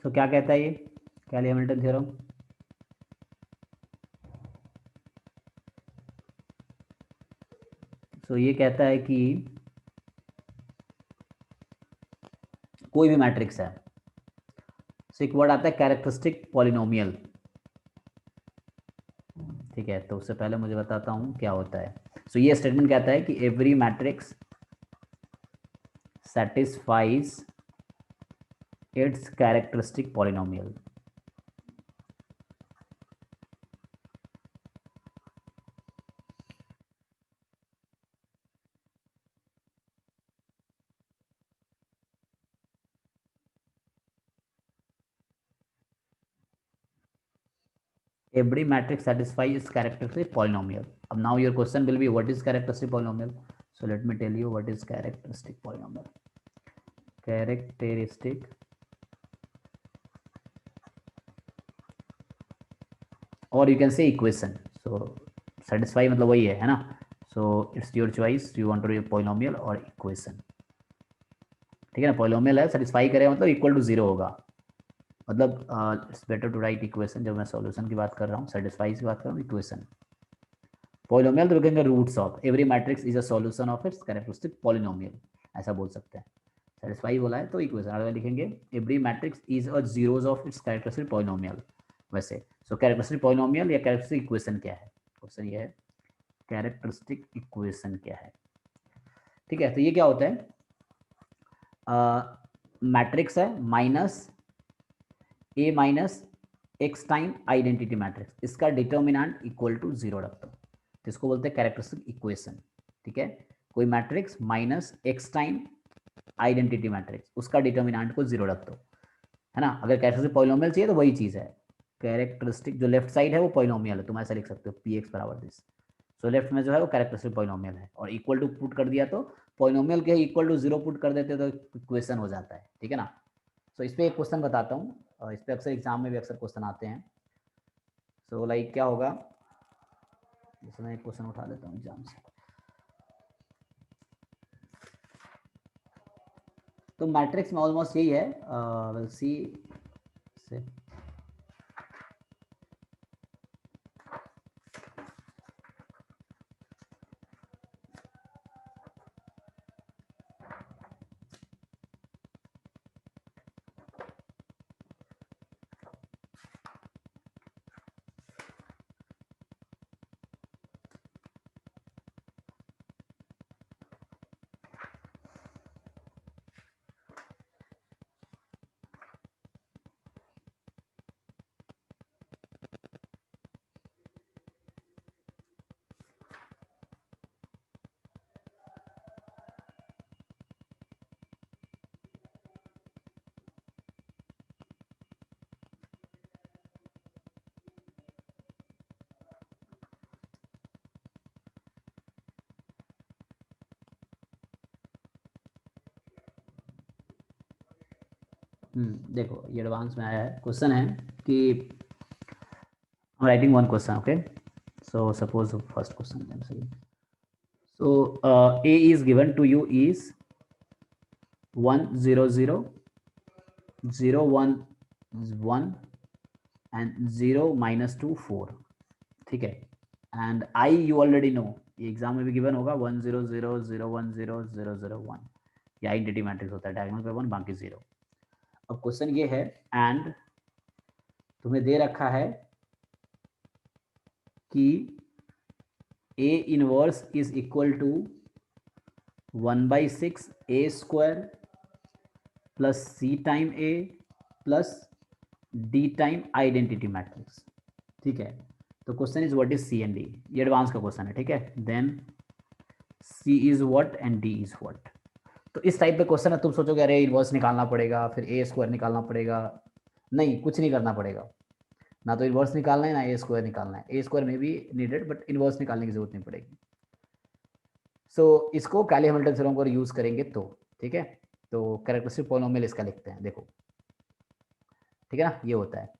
तो क्या कहता है ये केली हैमिल्टन थ्योरम? सो ये कहता है कि कोई भी मैट्रिक्स है, सो एक वर्ड आता है कैरेक्टरिस्टिक पॉलिनोमियल. ठीक है, तो उससे पहले मुझे बताता हूँ क्या होता है. सो ये स्टेटमेंट कहता है कि every matrix satisfies its characteristic polynomial. Every matrix satisfies its characteristic polynomial. Now your question will be, what is characteristic polynomial? So let me tell you what is characteristic polynomial. Characteristic or you can say equation. So satisfy मतलब वही है ना. So it's your choice, you want to read polynomial or equation. ठीक है ना. polynomial है, satisfy करेगा मतलब equal to 0 होगा. मतलब it's better to write equation. जब मैं सॉल्यूशन की बात कर रहा हूँ, सेटिस्फाई की बात कर रहा हूँ, इक्वेशन. पॉलिनोमियल तो लिखेंगे roots of every matrix is a solution of its characteristic polynomial, ऐसा बोल सकते हैं. सेटिस्फाई बोला है तो इक्वेशन अगर लिखेंगे every matrix is a zeros of its characteristic polynomial. वैसे सो कैरेक्टरिस्टिक पॉलिनोमियल या कैरेक्टरिस्टिक इक्वेशन क्या है? क्वेश्चन ये है कैरेक्टरिस्टिक इक्वेशन क्या है. ठीक है, तो ये क्या होता है, मैट्रिक्स है minus A minus X time identity matrix, इसका डिटर्मिनेंट इक्वल टू 0 रखता हूँ, जिसको बोलते हैं कैरेक्टरिस्टिक इक्वेशन. ठीक है, कोई matrix minus X time identity matrix, उसका डिटर्मिनेंट को 0 रख दो, है ना. अगर कैरेक्टरिस्टिक पॉलिनोमियल चाहिए तो वही चीज़ है. कैरेक्टरिस्टिक जो लेफ्ट साइड है वो पॉलिनोमियल है, तुम ऐसा लिख सकते हो पी एक्स बराबर दिस. सो लेफ्ट में जो है वो कैरेक्टरिस्टिक पॉलिनोमियल है, और इक्वल टू पुट कर दिया तो पॉलिनोमियल के इक्वल टू 0 पुट कर देते तो इक्वेशन हो जाता है. ठीक है ना. सो इस पर एक क्वेश्चन बताता हूँ, इस पर अक्सर एग्जाम में भी अक्सर क्वेश्चन आते हैं. सो लाइक क्या होगा, इसमें एक क्वेश्चन उठा लेता हूँ एग्जाम से. तो मैट्रिक्स में ऑलमोस्ट यही है, विल सी से देखो ये एडवांस में आया है, क्वेश्चन है कि I'm writing one question, okay? So suppose the first question I'm saying. So A is given to you is 1 0 0 0 1 1 and 0 minus 2 4, ठीक है? And I you already know, ये एग्जाम में भी गिवन होगा 1 0 0 0 1 0 0 0 1, ये आइडेंटिटी मैट्रिक्स होता है, डायगोनल पे 1 बाकी 0। अब क्वेश्चन ये है एंड तुम्हें दे रखा है कि A inverse is equal to 1/6 A square plus C time A plus D time identity matrix, ठीक है? तो question is what is C and D, ये एडवांस का क्वेश्चन है, ठीक है? Then C is what and D is what. तो इस टाइप पे क्वेश्चन है, तुम सोचोगे अरे इनवर्स निकालना पड़ेगा, फिर A स्क्वायर निकालना पड़ेगा। नहीं, कुछ नहीं करना पड़ेगा, ना तो इनवर्स निकालना है ना ए स्क्वायर निकालना है। ए स्क्वायर में भी नीडेड बट इनवर्स निकालने की जरूरत नहीं पड़ेगी। सो इसको कैली हैमिल्टन थ्योरम को यूज करेंगे तो, ठीक है? तो कैरेक्टरिस्टिक पॉलिनोमियल इसका लिखते हैं, देखो, ठीक है ना? ये होता है।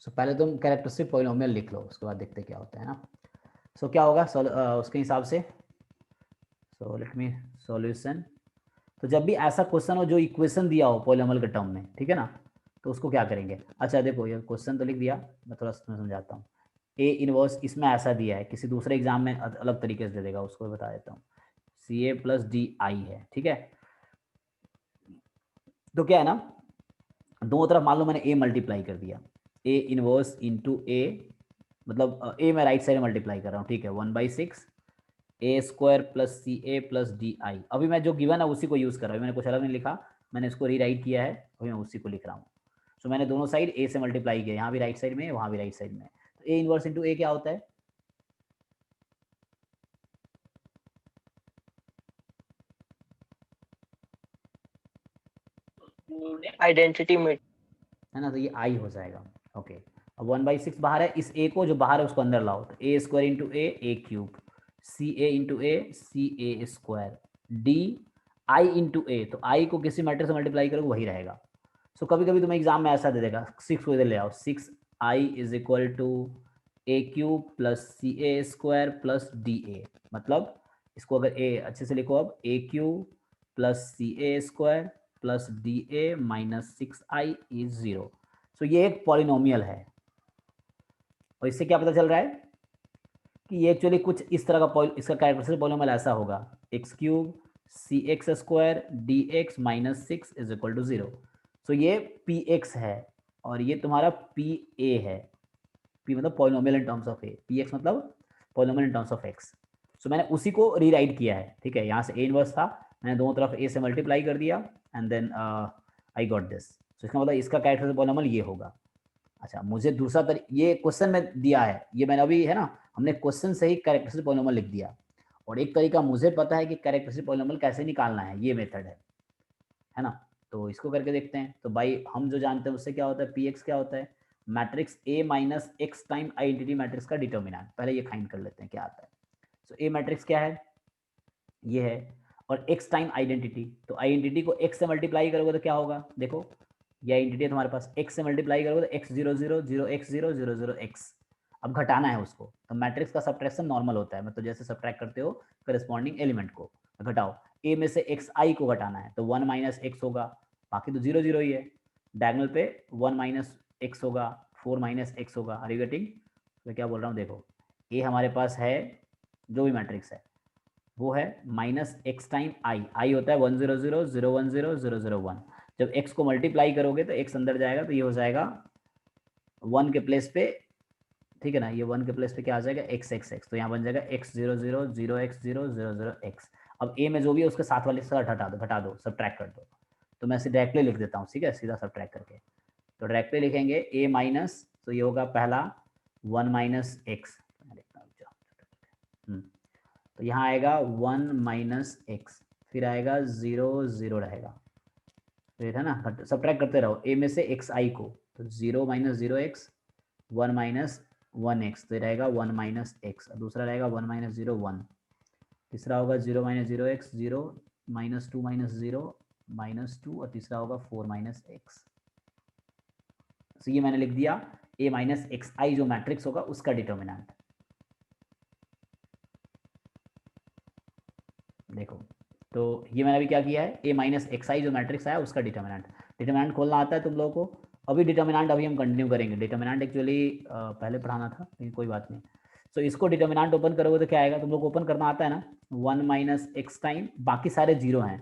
सो पहले तुम कैरेक्टरिस्टिक पॉलिनोमियल लिख लो, उसके बाद देखते क्या होता है ना। सो क्या होगा उसके हिसाब से, सो लेट मी सॉल्यूशन। तो जब भी ऐसा क्वेश्चन हो जो इक्वेशन दिया हो पॉलिनोमियल के टर्म में, ठीक है ना, तो उसको क्या करेंगे? अच्छा देखो, ये क्वेश्चन तो लिख दिया, मैं थोड़ा समझाता हूँ। ए इनवर्स इसमें ऐसा दिया है, किसी दूसरे एग्जाम में अलग तरीके से दे देगा, उसको बता देता हूँ। CA प्लस DI है, ठीक है? तो क्या है ना, दोनों तरफ मान लो मैंने A मल्टीप्लाई कर दिया, A इनवर्स इंटू A, मतलब A मैं राइट साइड मल्टीप्लाई कर रहा हूँ, ठीक है? 1/6 A square plus CA plus DI। अभी मैं जो गिवन है उसी को यूज़ कर रहा हूँ, मैंने कुछ अलग नहीं लिखा, मैंने इसको रीराइट किया है, अभी मैं उसी को लिख रहा हूँ। सो मैंने दोनों साइड A से मल्टीप्लाई किया, यहाँ भी राइट साइड में, वहाँ भी राइट साइड में। तो A इनवर्स इंटू A क्या होता है? आइडेंटिटी मेट है ना, तो ये I हो जाएगा, ओके। अब 1/6 बाहर है, इस A को जो बाहर है उसको अंदर लाओ, तो A square into A cube, CA into A CA square, D I into A, तो I को किसी मैट्रिक्स से मल्टीप्लाई करोगे वही रहेगा। सो कभी कभी तुम्हें एग्जाम में ऐसा दे देगा, 6 को इधर ले आओ, 6I is equal to A cube plus CA square plus DA, मतलब इसको अगर A अच्छे से लिखो, अब A cube plus CA square plus DA minus 6I is 0। सो ये एक पॉलिनोमियल है, और इससे क्या पता चल रहा है कि ये एक्चुअली कुछ इस तरह का इसका कैरेक्टरिस्टिक पॉलिनोमियल ऐसा होगा, x cube CX square DX minus 6 is equal to 0। सो ये PX है और ये तुम्हारा PA है। P मतलब polynomial in terms of A, PX मतलब polynomial in terms of X। सो मैंने उसी को रीराइट किया है, ठीक है? यहाँ से A इनवर्स था, मैंने दोनों तरफ A से मल्टीप्लाई कर दिया and then I got this. So इसका मतलब इसका कैरेक्टरिस्टिक पॉलिनोमियल ये होगा। अच्छा, मुझे दूसरा ये क्वेश्चन में दिया है, ये मैंने अभी है ना, हमने क्वेश्चन से ही कैरेक्टरिस्टिक पॉलिनोमियल लिख दिया, और एक तरीका मुझे पता है कि कैरेक्टरिस्टिक पॉलिनोमियल कैसे निकालना है, ये मेथड है ना? तो इसको करके देखते हैं। तो भाई हम जो जानते हैं उससे क्या होता है, PX क्या होता है? Matrix A minus X time identity matrix का डिटर्मिनेंट। पहले ये फाइंड कर लेते हैं क्या आता है। सो A मैट्रिक्स क्या है, ये है, और x टाइम आइडेंटिटी, तो आइडेंटिटी को x से मल्टीप्लाई करोगे तो क्या होगा? देखो ये आइडेंटिटी है तुम्हारे पास, x से मल्टीप्लाई करोगे तो x 0 0 0 x 0 0 0 x। अब घटाना है उसको, तो मैट्रिक्स का सब्ट्रैक्शन नॉर्मल होता है, मतलब जैसे सब्ट्रैक्ट करते हो करस्पॉन्डिंग एलिमेंट को, घटाओ ए में से एक्स आई को घटाना है तो 1 माइनस एक्स होगा, बाकी तो 0 0 ही है। डायगोनल पे 1 माइनस एक्स होगा, 4 माइनस एक्स होगा। Are you getting? मैं क्या बोल रहा हूँ देखो, ए हमारे पास है जो भी मैट्रिक्स है वो है माइनस एक्स टाइम आई, आई होता है 1 0 0 0 1 0 0 0 1। जब एक्स को मल्टीप्लाई करोगे तो एक्स अंदर जाएगा तो ये हो जाएगा 1 के प्लेस पे, ठीक है ना, ये 1 के प्लेस पे क्या आ जाएगा एक्स एक्स एक्स, तो यहाँ बन जाएगा x 0 0 0 x 0 0 0 x। अब a में जो भी है उसके साथ वाले से घटा दो सब्ट्रैक्ट कर दो, तो मैं इसे डायरेक्टली लिख देता हूँ, ठीक है, सीधा सब्ट्रैक्ट करके। तो डायरेक्टली लिखेंगे a माइनस, तो ये होगा पहला 1 माइनस एक्स, तो यहाँ आएगा 1 माइनस एक्स, फिर आएगा 0 0 रहेगा, फिर है ना सब्ट्रैक्ट करते रहो a में से एक्स आई को, तो 0 माइनस 0 एक्स 1 माइनस 1 एक्स, तो रहेगा 1 माइनस एक्स, दूसरा रहेगा 1 माइनस 0 1, तीसरा होगा 0 minus 0 x 0 minus 2 minus 0 minus 2, और तीसरा होगा 4 माइनस एक्स। तो ये मैंने लिख दिया a माइनस एक्स आई जो मैट्रिक्स होगा उसका डिटर्मिनेंट। देखो तो ये मैंने अभी क्या किया है, a माइनस एक्स आई जो मैट्रिक्स आया उसका डिटर्मिनेंट। डिटर्मिनेंट खोलना आता है तुम लोगों को? अभी डिटर्मिनेंट अभी हम कंटिन्यू करेंगे, डिटर्मिनेंट एक्चुअली पहले पढ़ाना था लेकिन कोई बात नहीं। सो इसको डिटर्मिनेंट ओपन करोगे तो क्या आएगा, तुम लोग ओपन करना आता है ना, 1 माइनस एक्स टाइम, बाकी सारे जीरो हैं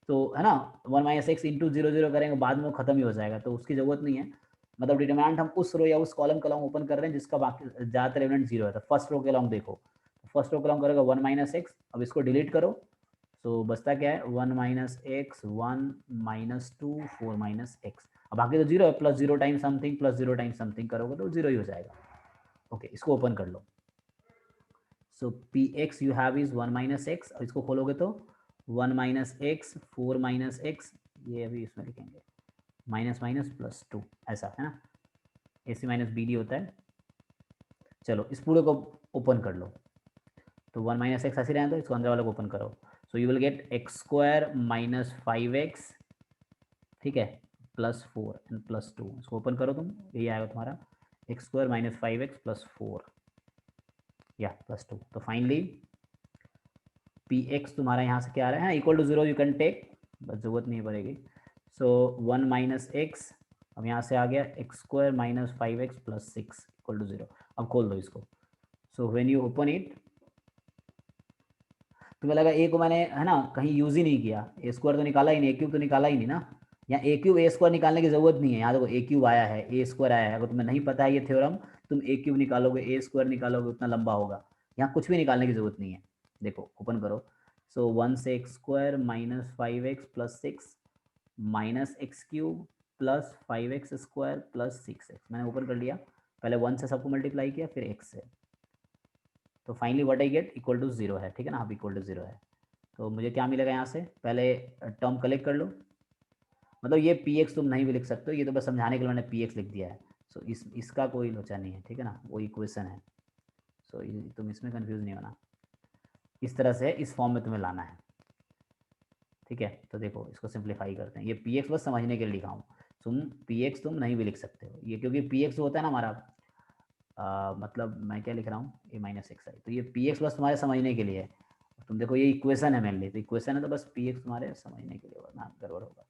तो है ना, 1 माइनस एक्स इंटू 0 0 करेंगे बाद में वो खत्म ही हो जाएगा, तो उसकी जरूरत नहीं है। मतलब डिटर्मिनेंट हम उस रो या उस कॉलम का लॉन्ग ओपन कर रहे हैं जिसका बाकी ज़्यादातर एलिमेंट जीरो है, तो फर्स्ट रो के लॉन्ग देखो, फर्स्ट रो के लॉन्ग करेगा 1 माइनस एक्स। अब इसको डिलीट करो, सो बचता क्या है 1 minus x 1 minus 2 4 minus x, अब बाकी तो जीरो है, plus 0 time something plus 0 time something करोगे तो 0 ही हो जाएगा। ओके इसको ओपन कर लो। So P X you have is 1 minus X, और इसको खोलोगे तो 1 माइनस एक्स 4 माइनस एक्स, ये अभी इसमें लिखेंगे माइनस माइनस प्लस 2, ऐसा है ना, ए सी माइनस बी डी होता है। चलो इस पूरे को ओपन कर लो, तो 1 माइनस एक्स ऐसे रहने दो, इसको अंदर वाले को ओपन करो, so you will get x square minus 5x, ठीक है, प्लस 4 एंड प्लस 2, इसको ओपन करो तुम, यही आएगा तुम्हारा x square minus 5x plus 4 या प्लस 2। तो फाइनली पी एक्स तुम्हारा यहाँ से क्या आ रहा है, equal to 0 you can take, बस जरूरत नहीं पड़ेगी। सो 1 माइनस एक्स, अब यहाँ से आ गया x square minus 5x plus 6 equal to 0। अब खोल दो इसको, so when you open it, तुम्हें लगा ए को मैंने है ना कहीं यूज ही नहीं किया, ए स्क्वायर तो निकाला ही नहीं, ए क्यूब तो निकाला ही नहीं ना, यहाँ ए क्यूब ए स्क्वायर निकालने की जरूरत नहीं है। यहाँ देखो ए क्यूब आया है, ए स्क्वायर आया है, अगर तुम्हें नहीं पता है ये थ्योरम, तुम ए क्यूब निकालोगे ए स्क्वायर निकालोगे उतना लंबा होगा, यहाँ कुछ भी निकालने की जरूरत नहीं है। देखो ओपन करो, सो 1 से x square minus 5x plus 6 minus x cube plus 5x square plus 6x, मैंने ओपन कर लिया, पहले 1 से सबको मल्टीप्लाई किया फिर x से, तो finally what I get equal to 0 है, ठीक है ना, अब इक्वल टू 0 है। तो मुझे क्या मिलेगा यहाँ से, पहले टर्म कलेक्ट कर लो, मतलब ये पी एक्स तुम नहीं भी लिख सकते हो, ये तो बस समझाने के लिए मैंने पी एक्स लिख दिया है। सो इसका कोई लोचा नहीं है, ठीक है ना, वो इक्वेशन है। सो तुम इसमें कंफ्यूज नहीं होना, इस तरह से इस फॉर्म में तुम्हें लाना है, ठीक है। तो देखो इसको सिंप्लीफाई करते हैं, ये पी एक्स बस समझने के लिए लिखा हूँ, तुम पी एक्स तुम नहीं भी लिख सकते हो ये, क्योंकि पी एक्स होता है ना हमारा मतलब मैं क्या लिख रहा हूँ ए माइनस एक्स आई, तो ये पी एक्स बस तुम्हारे समझने के लिए है। तुम देखो ये इक्वेशन है मेरे लिए, तो इक्वेशन है तो बस पी एक्स तुम्हारे समझने के लिए, वरना गड़बड़ होगा।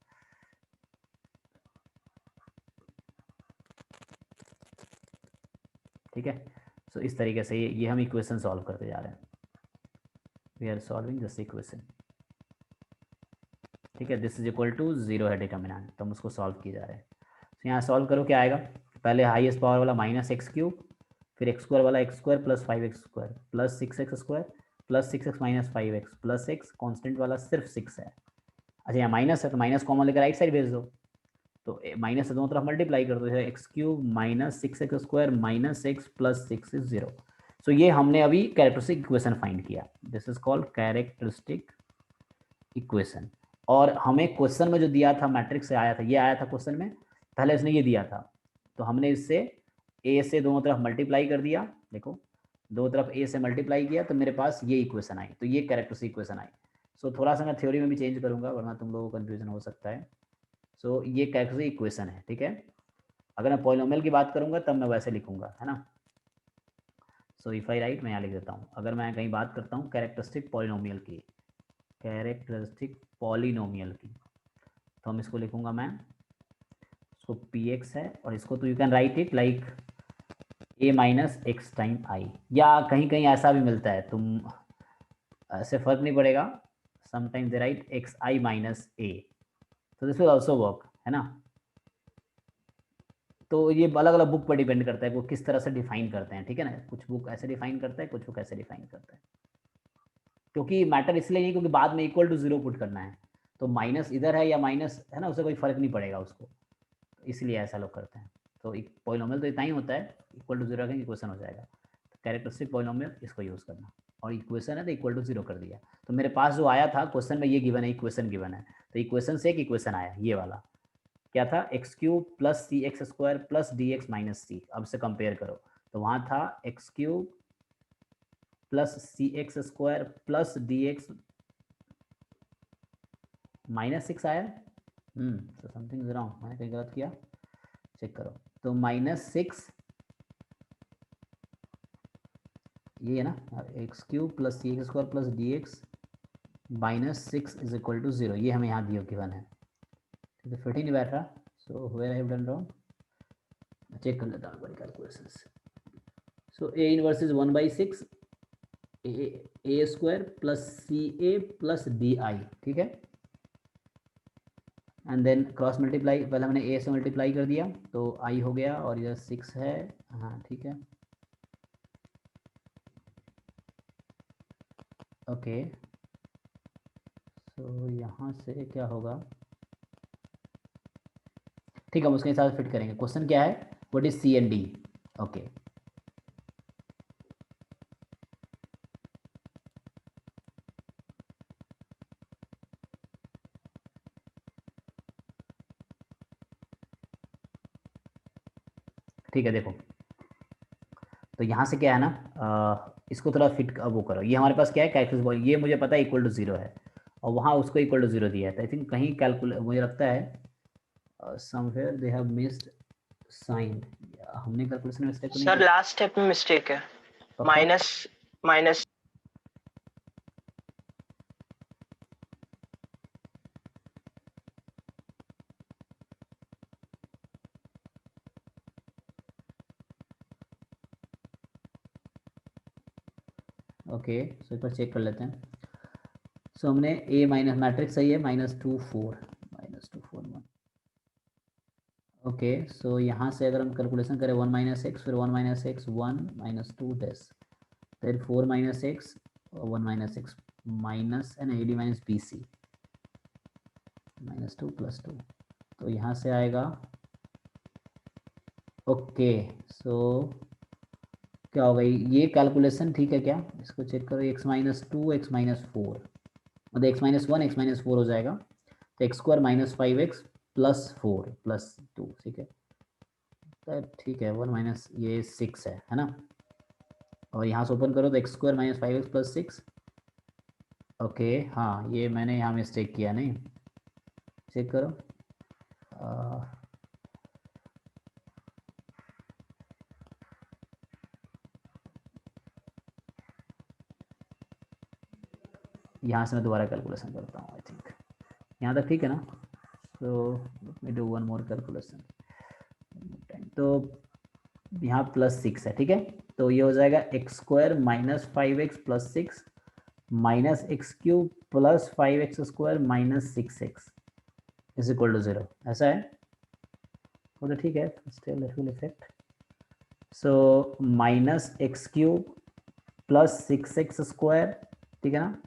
ठीक है, सो इस तरीके से ये हम इक्वेशन सॉल्व करते जा रहे हैं, we are solving this equation, ठीक है। दिस इज इक्वल टू 0 है डिटर्मिनेंट, तो हम उसको सॉल्व किए जा रहे हैं। तो यहाँ सॉल्व करो क्या आएगा, पहले हाईएस्ट पावर वाला माइनस एक्स क्यूब, फिर एक्स स्क्वायर वाला x square plus 5x square plus 6x square plus 6x minus 5x plus x, constant वाला सिर्फ 6 है। अच्छा यहाँ माइनस है तो माइनस कॉमन लेकर राइट साइड भेज दो, तो माइनस से दोनों तरफ मल्टीप्लाई कर दो, x cube minus 6x square minus x plus 6 is 0। सो ये हमने अभी कैरेक्टरिस्टिक इक्वेशन फाइंड किया, this is called characteristic equation. और हमें क्वेश्चन में जो दिया था मैट्रिक्स से आया था, ये आया था क्वेश्चन में, पहले इसने ये दिया था, तो हमने इससे ए से दोनों तरफ मल्टीप्लाई कर दिया, देखो दो तरफ ए से मल्टीप्लाई किया तो मेरे पास ये इक्वेशन आई, तो ये कैरेक्टरिस्टिक इक्वेशन आई। सो थोड़ा सा मैं थ्योरी में भी चेंज करूंगा वरना तुम लोगों को कन्फ्यूजन हो सकता है। सो ये कैरेक्टरिस्टिक इक्वेशन है, ठीक है। अगर मैं पॉलिनोमियल की बात करूंगा तब मैं वैसे लिखूंगा, है ना। सो इफ आई राइट, मैं यहाँ लिख देता हूँ, अगर मैं कहीं बात करता हूँ कैरेक्टरिस्टिक पॉलिनोमियल की, कैरेक्टरिस्टिक पॉलिनोमियल की, तो हम इसको लिखूंगा मैं, इसको px है और इसको तो you can right it like a minus X time I, या कहीं कहीं ऐसा भी मिलता है, तुम ऐसे फर्क नहीं पड़ेगा, sometimes they write X I minus A, तो दिस विल आल्सो वर्क, है ना। तो ये अलग अलग बुक पर डिपेंड करता है वो किस तरह से डिफाइन करते हैं, ठीक है ना, कुछ बुक ऐसे डिफाइन करता है, कुछ बुक ऐसे डिफाइन करता है, क्योंकि मैटर इसलिए नहीं क्योंकि बाद में इक्वल टू जीरो पुट करना है, तो माइनस इधर है या माइनस है ना, उससे कोई फर्क नहीं पड़ेगा उसको, तो इसलिए ऐसा लोग करते हैं। तो एक पॉलिनोमियल तो इतना ही होता है, इक्वल टू जीरो रखेंगे इक्वेशन हो जाएगा, तो कैरेक्टरिस्टिक पॉलिनोमियल इसको यूज़ करना, और इक्वेशन है तो इक्वल टू जीरो कर दिया। तो मेरे पास जो आया था क्वेश्चन में ये गिवन है, इक्वेशन गिवन है, तो इक्वेशन से एक इक्वेशन आया ये वाला, क्या था, X cube plus C x square plus D x minus C, अब से कंपेयर करो, तो वहाँ था X cube plus C x square plus D x minus six आया, तो समथिंग इज रॉन्ग, मैंने कहीं गलत किया, चेक करो, तो माइनस सिक्स ये है ना, x cube plus C x square plus D x minus six is equal to zero, ये हमें यहाँ दिया गिवन है, ठीक है, फिट ही नहीं बैठ रहा, so where I have done wrong, check कर लेता हूँ बड़ी calculations. So A inverse is 1/6 A square plus C A plus D I, ठीक है, एंड देन क्रॉस मल्टीप्लाई, पहले मैंने ए से मल्टीप्लाई कर दिया तो आई हो गया, और इधर 6 है, हाँ ठीक है, ओके, सो यहाँ से क्या होगा, ठीक है, हम उसके हिसाब से फिट करेंगे। क्वेश्चन क्या है, what is C and D, okay, ठीक है, देखो, तो यहाँ से क्या है ना, इसको थोड़ा फिट वो करो, ये हमारे पास क्या है कैलकुलस बॉय, ये मुझे पता है इक्वल टू जीरो है, और वहाँ उसको इक्वल टू जीरो दिया है, तो आई थिंक कहीं कैलकुलेट, मुझे लगता है somewhere they have missed sign, हमने कैलकुलेशन में मिस्टेक नहीं सर किया, लास्ट स्टेप में मिस्टेक है, पक्का? माइनस माइनस ओके, सो एक बार चेक कर लेते हैं। सो हमने ए माइनस मैट्रिक्स सही है, -2 4 -2 4 1, ओके, सो यहाँ से अगर हम कैलकुलेशन करें 1 माइनस एक्स, फिर 1 माइनस एक्स 1 -2 दिस, फिर 4 minus x 1 minus x minus है ना A D minus B C -2 + 2, तो यहाँ से आएगा, ओके, सो क्या होगा, ये कैलकुलेशन ठीक है क्या, इसको चेक करो, x -2 x -4 मतलब x -1 x -4 हो जाएगा, तो x स्क्वायर -5x + 4 + 2, ठीक है, तो ठीक है, 1 माइनस ये 6 है ना, और यहाँ से ओपन करो तो x स्क्वायर -5x + 6, ओके, हाँ ये मैंने यहाँ मिस्टेक किया, नहीं, चेक करो, यहाँ से मैं दोबारा कैलकुलेशन करता हूँ, आई थिंक यहाँ तक ठीक है ना, सो let me do one more calculation, तो यहाँ +6 है, ठीक है, तो ये हो जाएगा x square -5x + 6 minus x cube plus 5x square minus 6x is equal to 0, ऐसा है, वो तो ठीक है, still it will effect, so minus x cube plus 6x square, ठीक है ना,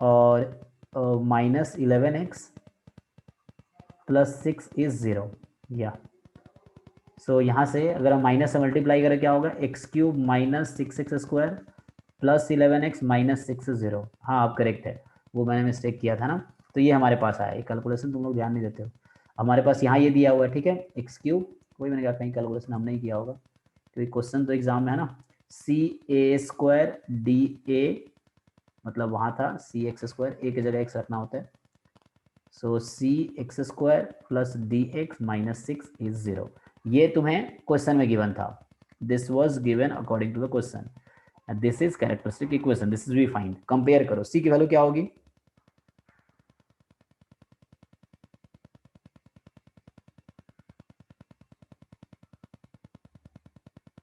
और माइनस 11x + 6 इज 0, या सो यहाँ से अगर हम माइनस से मल्टीप्लाई करें क्या होगा, x cube minus 6x square plus 11x minus 6 0, हाँ आप करेक्ट है, वो मैंने मिस्टेक किया था ना, तो ये हमारे पास आया, ये कैलकुलेशन तुम लोग ध्यान नहीं देते हो, हमारे पास यहाँ ये दिया हुआ है, ठीक है, एक्स क्यूब, कोई मैंने कहा कहीं कैलकुलेशन हमने ही किया होगा, क्योंकि क्वेश्चन तो एग्जाम में है ना, CA² DA, मतलब वहाँ था CX², ए की जगह x रखना होता है, सो CX² plus DX minus 6 is 0, ये तुम्हें क्वेश्चन में गिवन था, this was given according to the question, and this is characteristic equation, this is we find. Compare करो, सी की वैल्यू क्या होगी?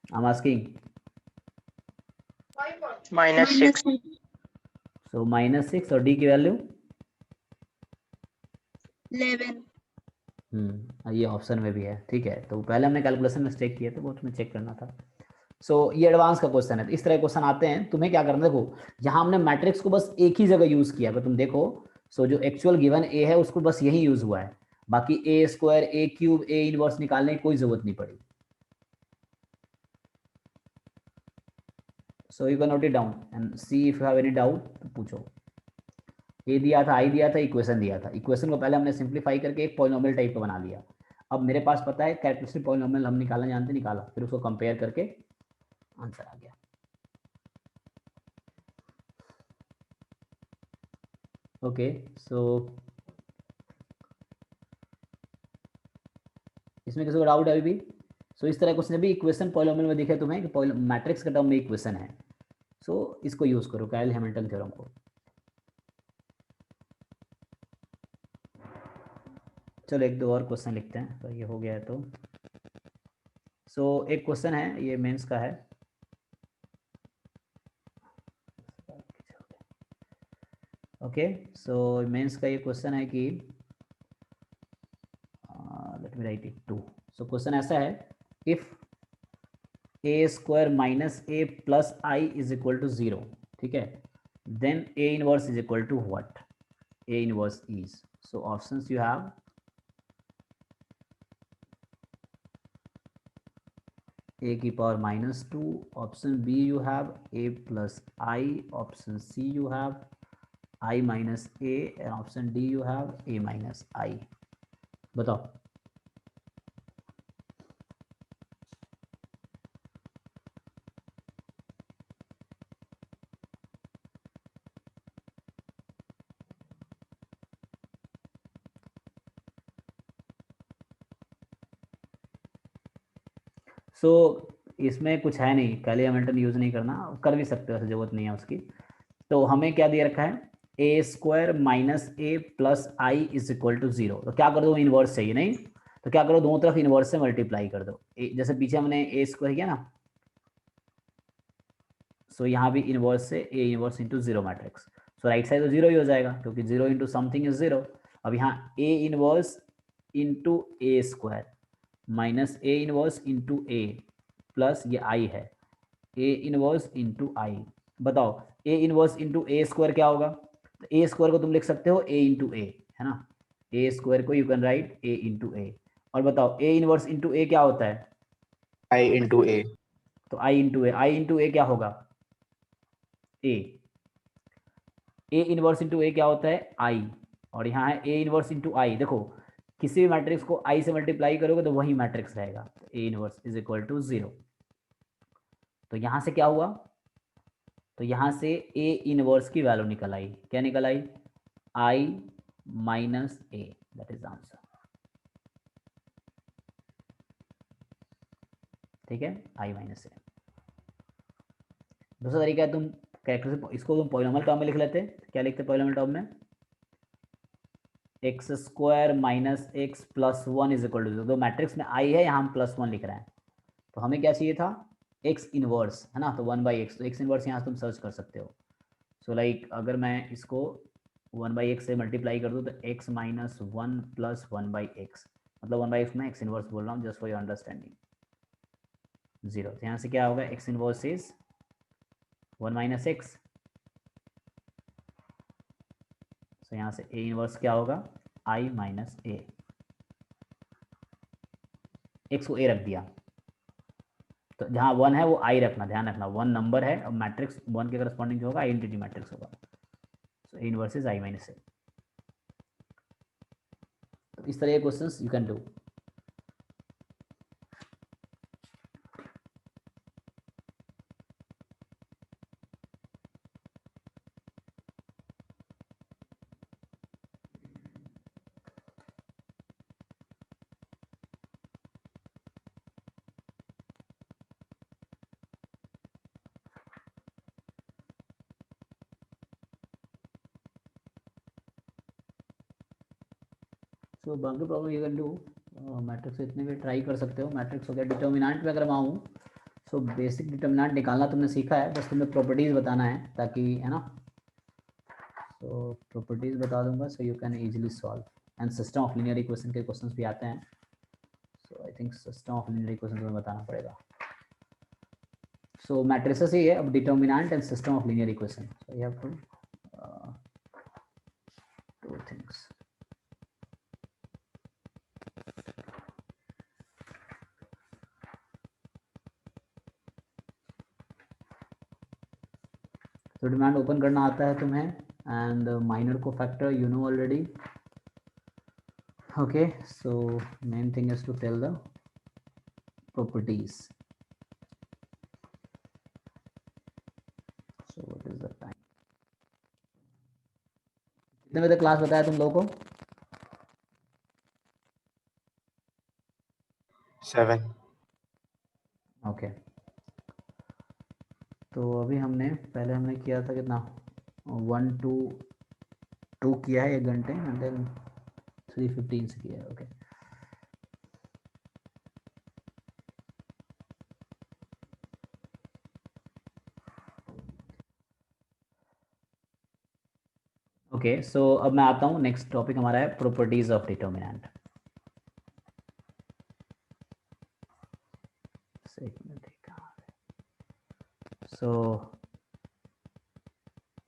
I am asking. -6. सो -6 और डी की वैल्यू 11. ये ऑप्शन में भी है, ठीक है। तो पहले हमने कैलकुलेशन मिस्टेक किए थे, वो तुम्हें चेक करना था। सो ये एडवांस का क्वेश्चन है, तो इस तरह के क्वेश्चन आते हैं। तुम्हें क्या करना, देखो यहाँ हमने मैट्रिक्स को बस एक ही जगह यूज किया, अगर तुम देखो। सो जो एक्चुअल गिवन ए है उसको बस यही यूज हुआ है, बाकी A square, A cube, A inverse निकालने की कोई जरूरत नहीं पड़ी। So you can note it down and see if you have any doubt तो पूछो। ए दिया था, आई दिया था, इक्वेशन दिया था। इक्वेशन को पहले हमने सिंप्लीफाई करके एक पॉलिनोमियल टाइप का बना लिया। अब मेरे पास पता है कैरेक्टरिस्टिक पॉलिनोमियल हम निकालना जानते, निकाला, फिर उसको कंपेयर करके आंसर आ गया। ओके, सो इसमें किसी को डाउट है अभी भी? सो इस तरह क्वेश्चन भी इक्वेशन पॉलिनोमियल में दिखे तुम्हें कि मैट्रिक्स के टर्म में इक्वेशन है, सो इसको यूज करो, कायल हैमिल्टन थ्योरम को। चलो एक दो और क्वेश्चन लिखते हैं, तो ये हो गया है तो। सो एक क्वेश्चन है, ये मेंस का है। ओके, सो मेंस का ये क्वेश्चन है कि let me write it too. So question ऐसा है, if A square minus A plus I is equal to 0, ठीक है, then A inverse is equal to what? A inverse is, so options you have a की power -2, option B you have a plus I, option C you have i minus A, and option D you have a minus I. बताओ। So इसमें कुछ है नहीं, कैली Hamilton use नहीं करना, कर भी सकते हो, ऐसे जरूरत नहीं है उसकी। तो हमें क्या दिया रखा है, A square minus A plus I is equal to 0। तो क्या कर दो, इनवर्स चाहिए नहीं, तो क्या करो, दोनों तरफ इनवर्स से मल्टीप्लाई कर दो। जैसे पीछे हमने ए स्क्वायर किया ना, सो यहाँ भी इनवर्स से A inverse into 0 matrix. So right side तो 0 ही हो जाएगा, क्योंकि 0 इंटू समथिंग इज 0। अब यहाँ A inverse into A square minus A inverse into A plus ये आई है, ए इनवर्स इंटू आई। बताओ, A inverse into A square क्या होगा? तो ए स्क्वायर को तुम लिख सकते हो ए इंटू ए, है ना। ए स्क्वायर को you can write A into A. और बताओ, ए इनवर्स इंटू ए क्या होता है? I into A. तो आई इंटू ए, आई इंटू ए क्या होगा? ए। ए इनवर्स इंटू ए क्या होता है? आई। और यहाँ है ए इनवर्स इंटू आई। देखो, किसी भी मैट्रिक्स को आई से मल्टीप्लाई करोगे तो वही मैट्रिक्स रहेगा। A inverse is equal to 0। तो यहाँ से क्या हुआ? तो यहाँ से ए इनवर्स की वैल्यू निकल आई। क्या निकल आई? I minus A, that is answer. ठीक है, आई माइनस ए। दूसरा तरीका है, तुम कैरेक्टर इसको तुम पॉलिनोमियल टर्म में लिख लेते। क्या लिखते पॉलिनोमियल टर्म में? X square minus x plus 1 is equal to 0। तो मैट्रिक्स में आई है, यहाँ हम +1 लिख रहे हैं। तो हमें क्या चाहिए था? एक्स इनवर्स, है ना। तो 1/x, तो एक्स इनवर्स यहाँ से तुम सर्च कर सकते हो। सो लाइक अगर मैं इसको 1/x से मल्टीप्लाई कर दूँ तो x माइनस 1 प्लस 1/x, मतलब 1/x में एक्स इनवर्स बोल रहा हूँ, जस्ट फॉर योर अंडरस्टैंडिंग, 0। तो यहाँ से क्या होगा? X inverse is 1 minus x. तो यहाँ से ए इनवर्स क्या होगा? आई माइनस ए। एक्स को ए रख दिया, तो जहाँ 1 है वो आई रखना, ध्यान रखना 1 नंबर है और मैट्रिक्स 1 के करस्पॉन्डिंग जो होगा आइडेंटिटी मैट्रिक्स होगा। So A inverse is I minus A. तो इस तरह के questions you can do. So बाकी problem you can do matrix इतने भी ट्राई कर सकते हो. मैट्रिक्स हो गया. डिटर्मिनेंट पे अगर मैं आऊँ, सो बेसिक डिटर्मिनेंट निकालना तुमने सीखा है, बस तुम्हें प्रॉपर्टीज बताना है ताकि, है ना. सो प्रॉपर्टीज बता दूंगा so you can easily solve. And system of linear equation के क्वेश्चंस भी आते हैं. So I think system of linear equation तुम्हें बताना पड़ेगा. सो मैट्रिसेस ही है. अब determinant and system of linear equation, so you have to two things. तो डिमांड ओपन करना आता है तुम्हें, and minor cofactor you know already. Okay, so main thing is to tell the properties. So what is the time? कितने बजे class बताया तुम लोगों को? 7. ओके, तो अभी हमने पहले हमने किया था कितना 1 to 2 किया है 1 घंटे, एंड देन 3:15 से किया है. Okay, okay. सो अब मैं आता हूँ, नेक्स्ट टॉपिक हमारा है properties of determinant. So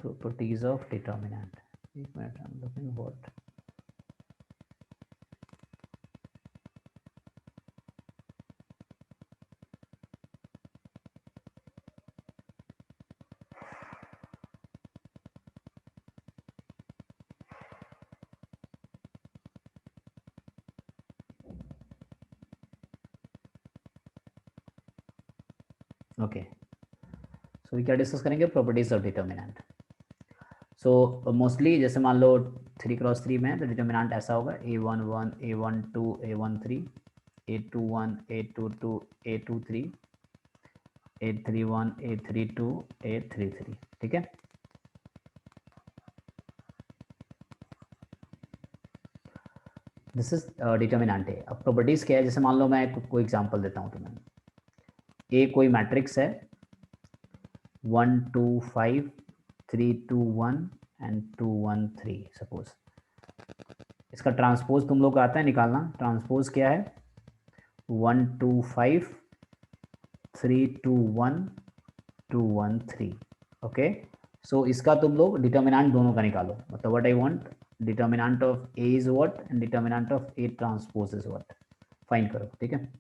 properties of determinant. एक minute, I'm looking what. Okay, so ये क्या डिस्कस करेंगे? Properties of determinant. So mostly जैसे मान लो 3x3 में तो डिटर्मिनेंट ऐसा होगा A11, A12, A13, A21, A22, A23, A31, A32, A33. ठीक है. दिस इज डिटर्मिनेंट है. अब प्रॉपर्टीज क्या है? जैसे मान लो मैं कोई एग्जांपल देता हूँ तुम्हें. ए कोई मैट्रिक्स है 1 2 5 3 2 1 एंड 2 1 3 सपोज. इसका ट्रांसपोज तुम लोग को आता है निकालना. ट्रांसपोज क्या है? 1 2 5 3 2 1 2 1 3. ओके, सो इसका तुम लोग डिटर्मिनेंट दोनों का निकालो. मतलब what I want, determinant of A is what and determinant of A transpose is what. Find करो. ठीक है.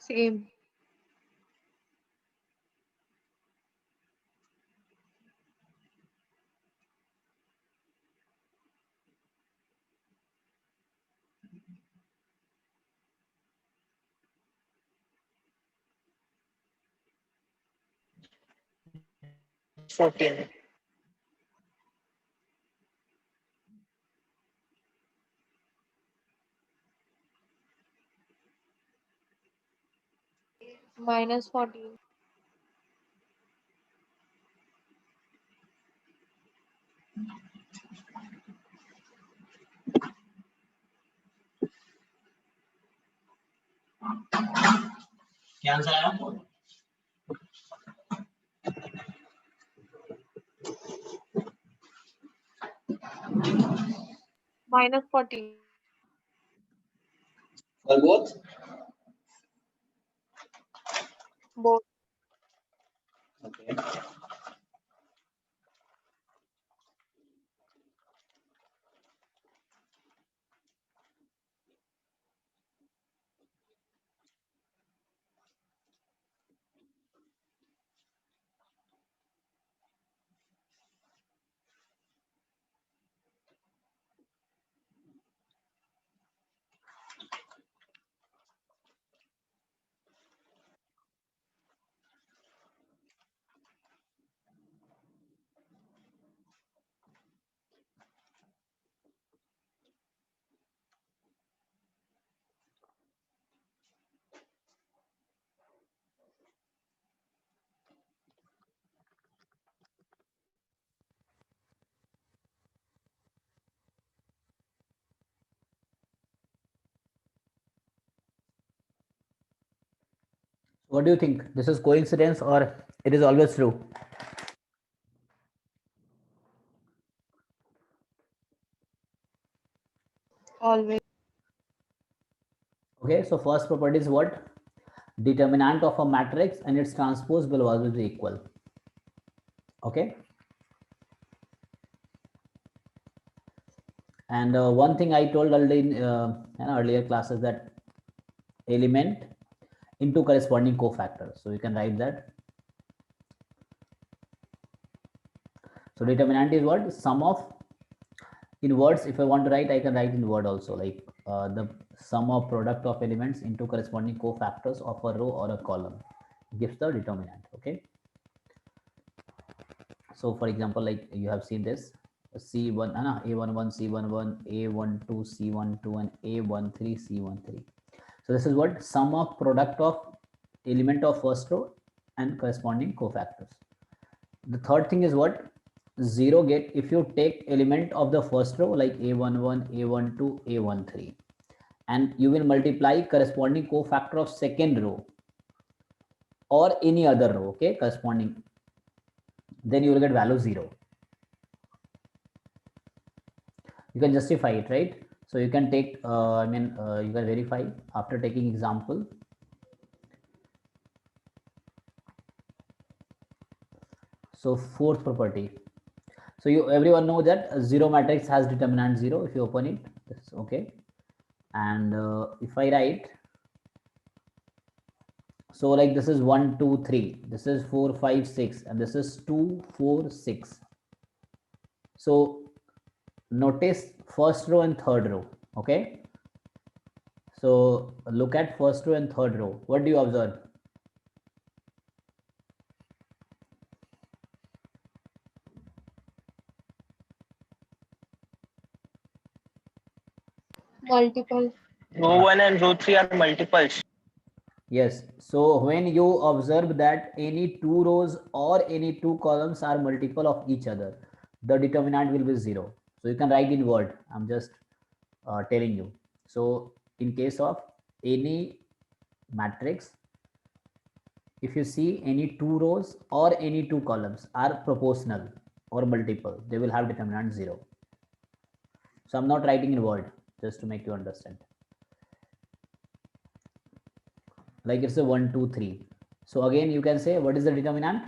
Same. -14. -14. क्या आंसर आया? -14. Or both? Both. Okay. What do you think? This is coincidence or it is always true? Always. Okay, so first property is what? Determinant of a matrix and its transpose will always be equal. Okay. And one thing I told already in earlier classes, that element into corresponding cofactor. So you can write that. So determinant is what? Sum of, in words, if I want to write, I can write in word also, like the sum of product of elements into corresponding cofactors of a row or a column gives the determinant. Okay. So for example, like you have seen this C1, A11, C11, A12, C12, and A13, C13. So this is what? Sum of product of element of first row and corresponding cofactors. The third thing is what? Zero get if you take element of the first row like A11, A12, A13, and you will multiply corresponding cofactor of second row or any other row, okay, corresponding, then you will get value 0. You can justify it, right? So you can take you can verify after taking example. So fourth property, so you everyone know that zero matrix has determinant 0 if you open it. That's okay. And if I write, so like this is 1 2 3, this is 4 5 6, and this is 2 4 6. So notice first row and third row. Okay, so look at first row and third row. What do you observe? Multiple. Row 1 and row 3 are multiples. Yes, so when you observe that any two rows or any two columns are multiple of each other, the determinant will be 0. So you can write in word, I'm just telling you. So in case of any matrix, if you see any two rows or any two columns are proportional or multiple, they will have determinant 0. So I'm not writing in word, just to make you understand. Like it's a 1 2 3. So again you can say what is the determinant?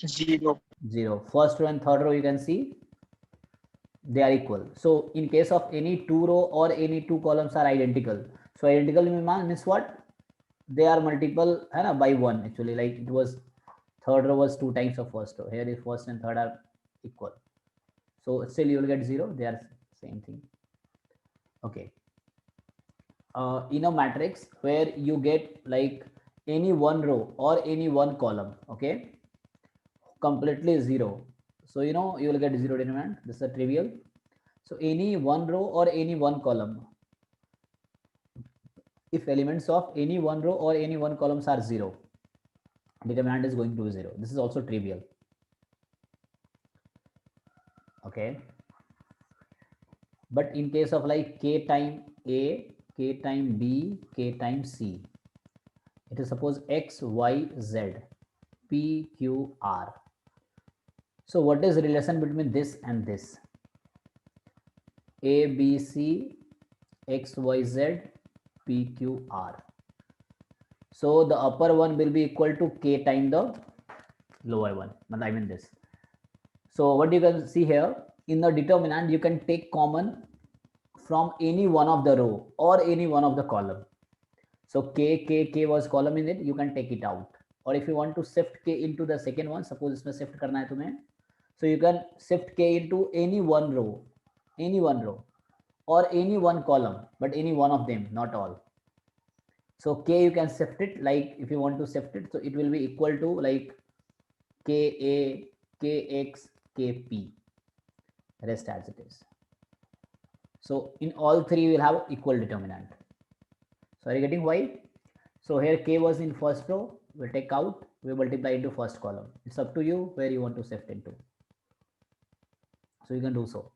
0. 0. First row and third row you can see they are equal. So in case of any two row or any two columns are identical. So identical means what? They are multiple by 1 actually, like it was third row was 2 times of first row. Here is first and third are equal. So still you will get 0. They are same thing. Okay. In a matrix where you get like any one row or any one column, okay, completely 0. So you know you will get 0 determinant. This is a trivial. So any one row or any one column, if elements of any one row or any one columns are 0, determinant is going to be 0. This is also trivial. Okay. But in case of like k time A, k time B, k time C, it is suppose X, Y, Z, P, Q, R. So what is the relation between this and this? A B C X Y Z P Q R. So the upper one will be equal to K time the lower one. I mean this. So what you can see here, in the determinant you can take common from any one of the row or any one of the column. So K was column in it, you can take it out. Or if you want to shift K into the second one, suppose इसमें shift करना है तुम्हें, so you can shift K into any one row or any one column, but any one of them, not all. So K you can shift it, like if you want to shift it, so it will be equal to like KA, KX, KP, rest as it is. So in all three we will have equal determinant. So are you getting why? So here K was in first row, we'll take out, we multiply into first column. It's up to you where you want to shift into. So you can do so.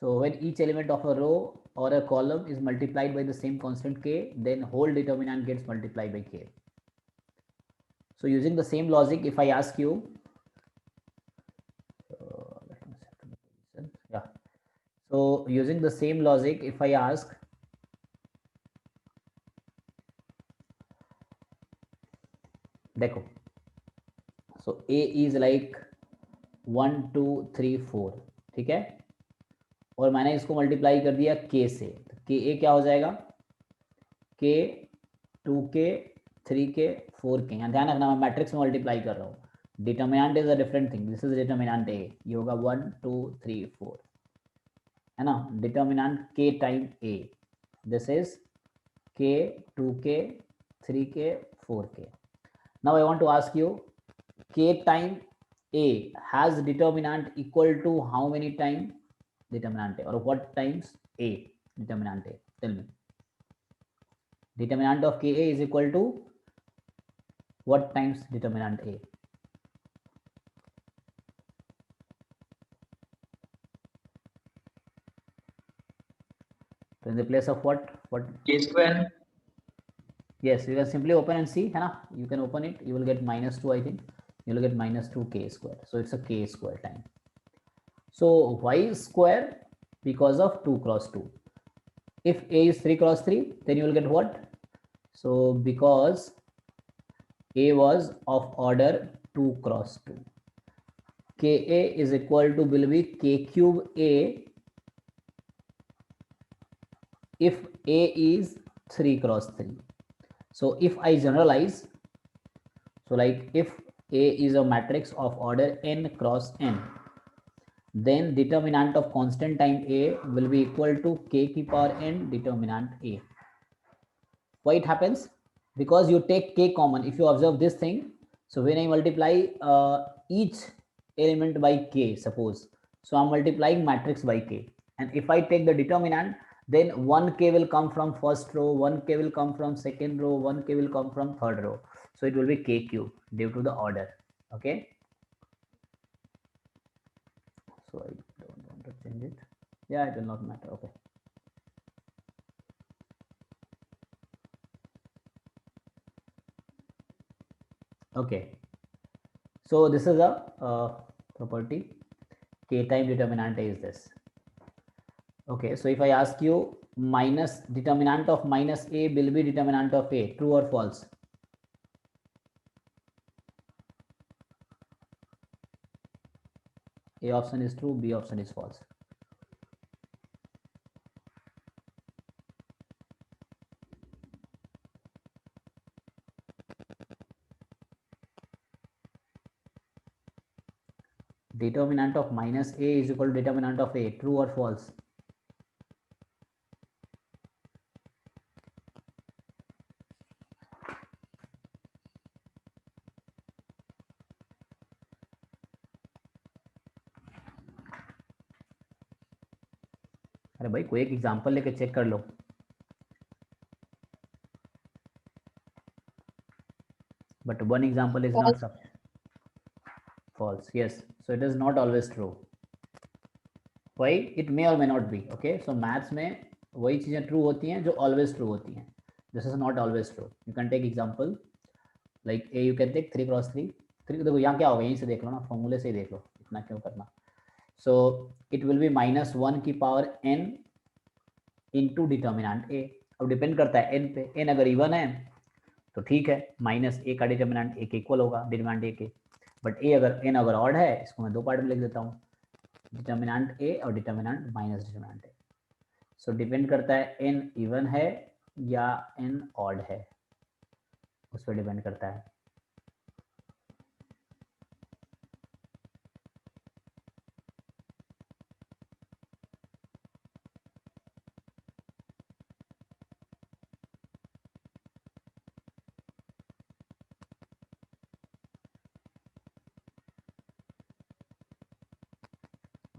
So when each element of a row or a column is multiplied by the same constant K, then whole determinant gets multiplied by K. So using the same logic, if I ask you, yeah. So using the same logic, if I ask, देखो, so A is like 1 2 3 4, ठीक है, और मैंने इसको multiply कर दिया K से, तो KA क्या हो जाएगा, K 2K 3K 4K. यहाँ ध्यान रखना मैं मैट्रिक्स में मल्टीप्लाई कर रहा हूँ. Determinant is a different thing. This is determinant A, ये होगा 1 2 3 4, है ना. Determinant K time A, this is K 2K 3K 4K. Now I want to ask you, K time A has determinant equal to how many time determinant A, or what times A determinant A? Tell me. Determinant of KA is equal to what times determinant A? So in the place of what K square. Yes, you can simply open and see, है ना. You can open it, you will get -2, I think. You will get -2K square. So it's a K square time. So why square? Because of 2 cross 2. If A is 3 cross 3, then you will get what? So because A was of order 2 cross 2, KA is equal to will be K cube A if A is 3 cross 3. So if I generalize, so like if A is a matrix of order n cross n, then determinant of constant time A will be equal to K की power n determinant A. Why it happens? Because you take K common. If you observe this thing, so when I multiply each element by K, suppose, so I'm multiplying matrix by K, and if I take the determinant, then 1K will come from first row, 1K will come from second row, 1K will come from third row. So it will be K cube due to the order. Okay. So I don't want to change it. Yeah, it will not matter. Okay. Okay. So this is a property. K time determinant is this. Okay, so if I ask you, minus determinant of minus A will be determinant of A, true or false? A option is true, B option is false. Determinant of minus A is equal to determinant of A, true or false? अरे भाई कोई एक example लेके check कर लो. But one example is not false. Yes, so it is not always true. Why? It may or may not be. Okay, so maths में वही चीजें true होती हैं जो always true होती हैं. This is not always true. You can take example like A. You can take 3 cross 3. देखो यहाँ क्या होगा, यहीं से देख लो ना, फॉर्मूले से ही देख लो, इतना क्यों करना। सो इट विल बी -1 की power n into determinant a। अब डिपेंड करता है n पे, n अगर इवन है तो ठीक है, -a का डिटर्मिनेंट a के इक्वल होगा, डिटर्मिनेंट a के। बट a अगर n अगर ऑड है, इसको मैं 2 पार्ट में लिख देता हूँ, डिटर्मिनेंट a और determinant minus determinant a। So depend करता है n इवन है या n ऑड है, उस पर डिपेंड करता है।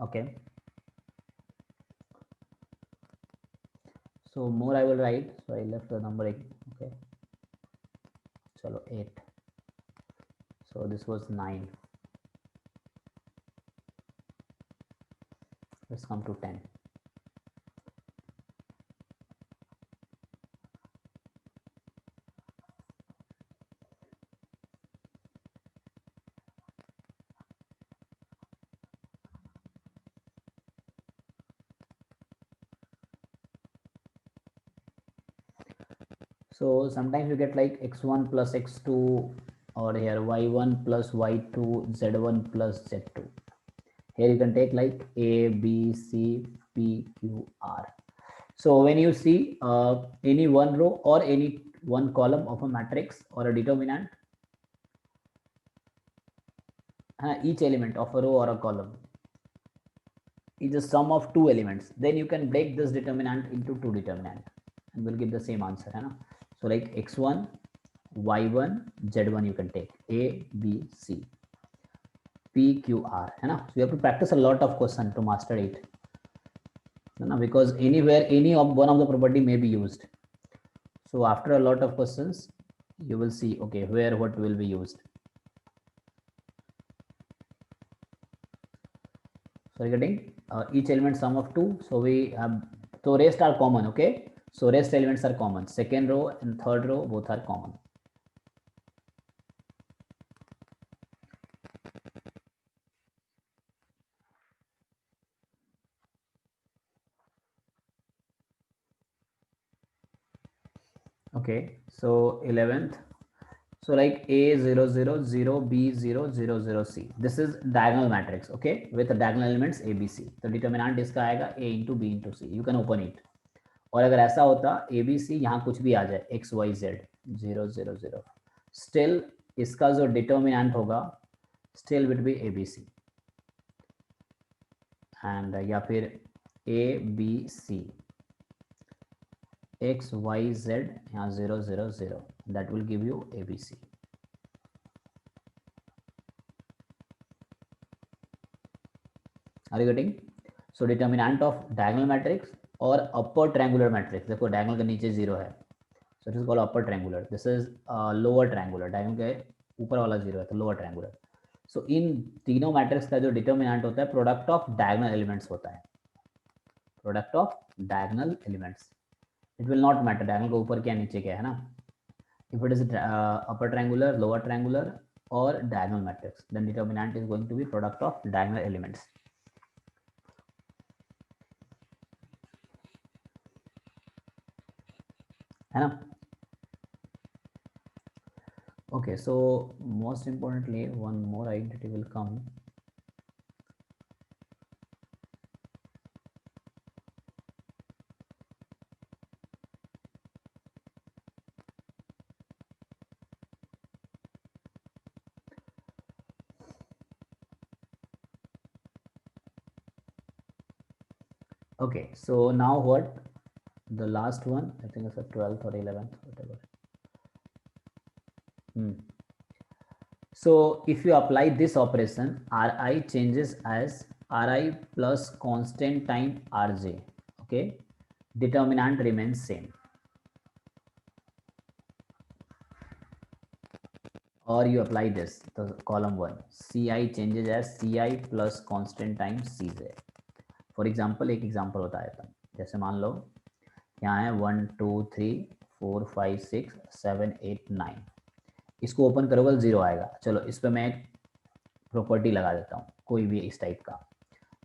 Okay, so more I will write, so I left the number 8. Okay, chalo 8, so this was 9, let's come to 10. So sometimes you get like x1 plus x2, or here y1 plus y2, z1 plus z2. Here you can take like a, b, c, p, q, r. So when you see any one row or any one column of a matrix or a determinant, each element of a row or a column is the sum of 2 elements, then you can break this determinant into 2 determinant and we'll give the same answer, hai na? So like x1, y1, z1 you can take a, b, c, p, q, r, hai na? So you have to practice a lot of question to master it, because anywhere any of one of the property may be used. So after a lot of questions you will see, okay, where what will be used. So you're getting each element sum of 2. So we have, so rest are common. Okay, so rest elements are common, second row and third row both are common. Okay, so 11th, so like a 0 0 0 b 0 0 0 c, this is diagonal matrix, okay, with the diagonal elements a b c. तो determinant इसका आएगा a into b into c, you can open it. और अगर ऐसा होता a b c, यहाँ कुछ भी आ जाए x y z 0 0 0, स्टिल इसका जो डिटर्मिनेंट होगा still will be a b c, and या फिर a b c x y z यहाँ 0 0 0, that will give you ABC. Are you getting? So determinant of diagonal matrix or upper triangular matrix, देखो diagonal के नीचे 0 है, so it is called upper triangular. This is lower triangular, diagonal के ऊपर वाला 0 है तो lower triangular. So इन तीनों मैट्रिक्स का जो डिटर्मिनेंट होता है प्रोडक्ट ऑफ डायगोनल एलिमेंट्स होता है, product of diagonal elements. It will not matter diagonal के ऊपर क्या नीचे क्या है ना. If it is upper triangular, lower triangular or diagonal matrix, then determinant is going to be product of diagonal elements. है ना? Okay, so most importantly, one more identity will come. Okay, so now what? The last one, I think it's a 12th or 11th, whatever. So if you apply this operation, Ri changes as Ri plus constant time Rj. Okay, determinant remains same. Or you apply this, the column 1, Ci changes as Ci plus constant time Cj. For example, एक example होता है, जैसे मान लो यहाँ है 1 2 3 4 5 6 7 8 9, इसको open करोगे तो 0 आएगा। चलो इस पर मैं एक प्रॉपर्टी लगा देता हूँ कोई भी इस टाइप का।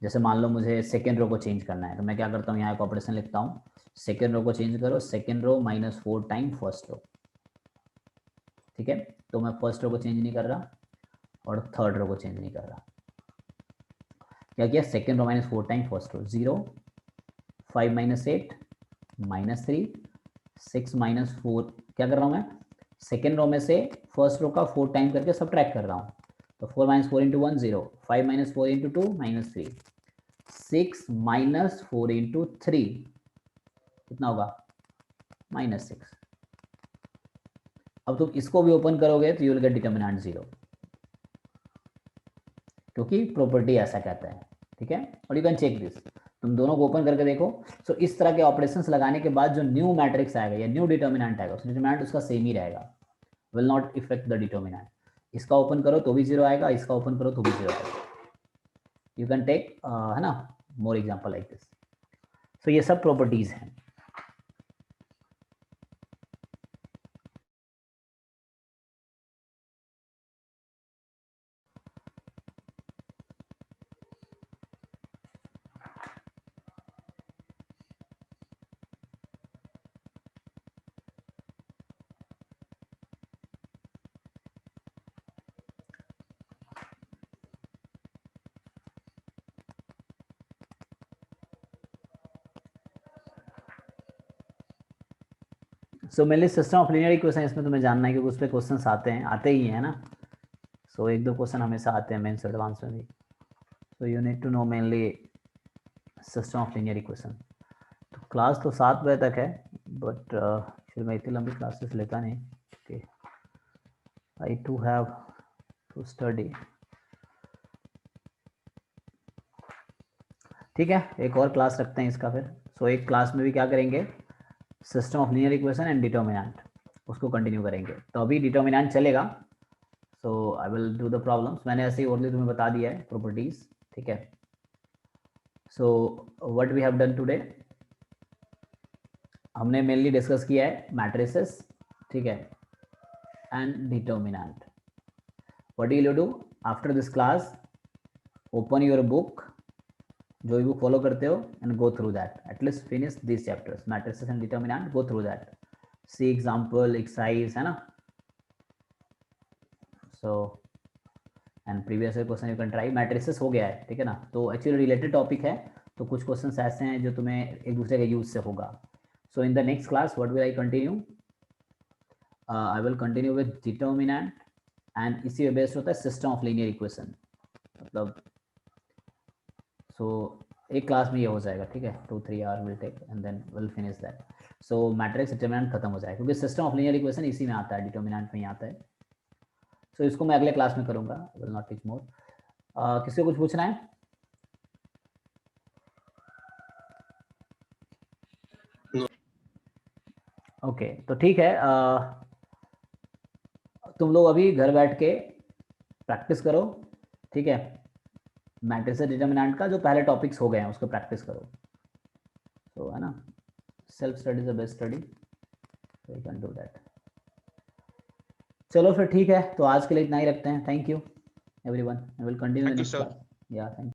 जैसे मान लो मुझे सेकेंड रो को चेंज करना है, तो मैं क्या करता हूँ, यहाँ एक ऑपरेशन लिखता हूँ, सेकेंड रो को चेंज करो, second row -4 time first row. ठीक है, तो मैं फर्स्ट रो को चेंज नहीं कर रहा और थर्ड रो को चेंज नहीं कर रहा। क्या किया, second row -4 time first row, 0 5 - 8 -3 6 - 4। क्या कर रहा हूँ मैं, सेकेंड रो में से फर्स्ट रो का 4 टाइम करके सब्ट्रैक्ट कर रहा हूँ। तो 4 - 4 × 1 0, 5 - 4 × 2 -3, 6 - 4 × 3 कितना होगा, -6। अब तुम इसको भी ओपन करोगे तो यू विल गेट डिटर्मिनेंट 0, क्योंकि प्रॉपर्टी ऐसा कहता है। ठीक है, और यू कैन चेक दिस, तुम दोनों को ओपन करके देखो। सो इस तरह के ऑपरेशंस लगाने के बाद जो न्यू मैट्रिक्स आएगा या न्यू डिटर्मिनेंट आएगा, उस डिटर्मिनेंट उसका सेम ही रहेगा, will not effect the determinant. इसका ओपन करो तो भी 0 आएगा, इसका ओपन करो तो भी 0 आएगा। यू कैन टेक है ना मोर एग्जांपल लाइक दिस। सो ये सब प्रॉपर्टीज हैं। So mainly system of linear equation इसमें तुम्हें जानना है, क्योंकि उस पर क्वेश्चन आते ही हैं ना। सो एक दो क्वेश्चन हमेशा आते हैं मेंस एडवांस में भी। So you need to know mainly system of linear equation. तो क्लास तो 7 बजे तक है, बट फिर मैं इतनी लंबी क्लासेस लेता नहीं, कि आई टू हैव टू स्टडी। ठीक है, एक और क्लास रखते हैं इसका फिर। सो एक क्लास में भी क्या करेंगे, system of linear equation and determinant, उसको कंटिन्यू करेंगे। तो अभी डिटर्मिनेंट चलेगा। So I will do the problems. मैंने ऐसे ही ओरली तुम्हें बता दिया है प्रॉपर्टीज। ठीक है, so what we have done today, हमने मेनली डिस्कस किया है मैट्रिसेस, ठीक है, and determinant. What will you do after this class, open your book, जो भी बुक फॉलो करते हो, and go through that, at least finish this chapters, matrices and determinant, go through that, see example, exercise, है ना। So and previous question you can try. Matrices हो गया है, ठीक है ना। तो एक्चुअली रिलेटेड टॉपिक है, तो कुछ क्वेश्चन ऐसे हैं जो तुम्हें एक दूसरे के यूज से होगा। So in the next class what will I continue, I will continue with determinant, and इसी पे बेस्ड होता है सिस्टम ऑफ लीनियर इक्वेशन। मतलब सो एक क्लास में ये हो जाएगा, ठीक है, 2-3 hour will take and then will finish that. So matrix determinant खत्म हो जाएगा, क्योंकि सिस्टम ऑफ लीनियर इक्वेशन इसी में आता है, डिटर्मिनेंट में ही आता है। सो इसको मैं अगले क्लास में करूँगा, विल नॉट टीच मोर। किसी को कुछ पूछना है? ओके, तो ठीक है, तुम लोग अभी घर बैठ के प्रैक्टिस करो, ठीक है, मैट्रिक्स डिटर्मिनेंट का जो पहले टॉपिक्स हो गए हैं उसको प्रैक्टिस करो। तो है ना, self study is the best study, you can do that. चलो फिर ठीक है, तो आज के लिए इतना ही रखते हैं। Thank you everyone, I will continue the next class. या थैंक यू।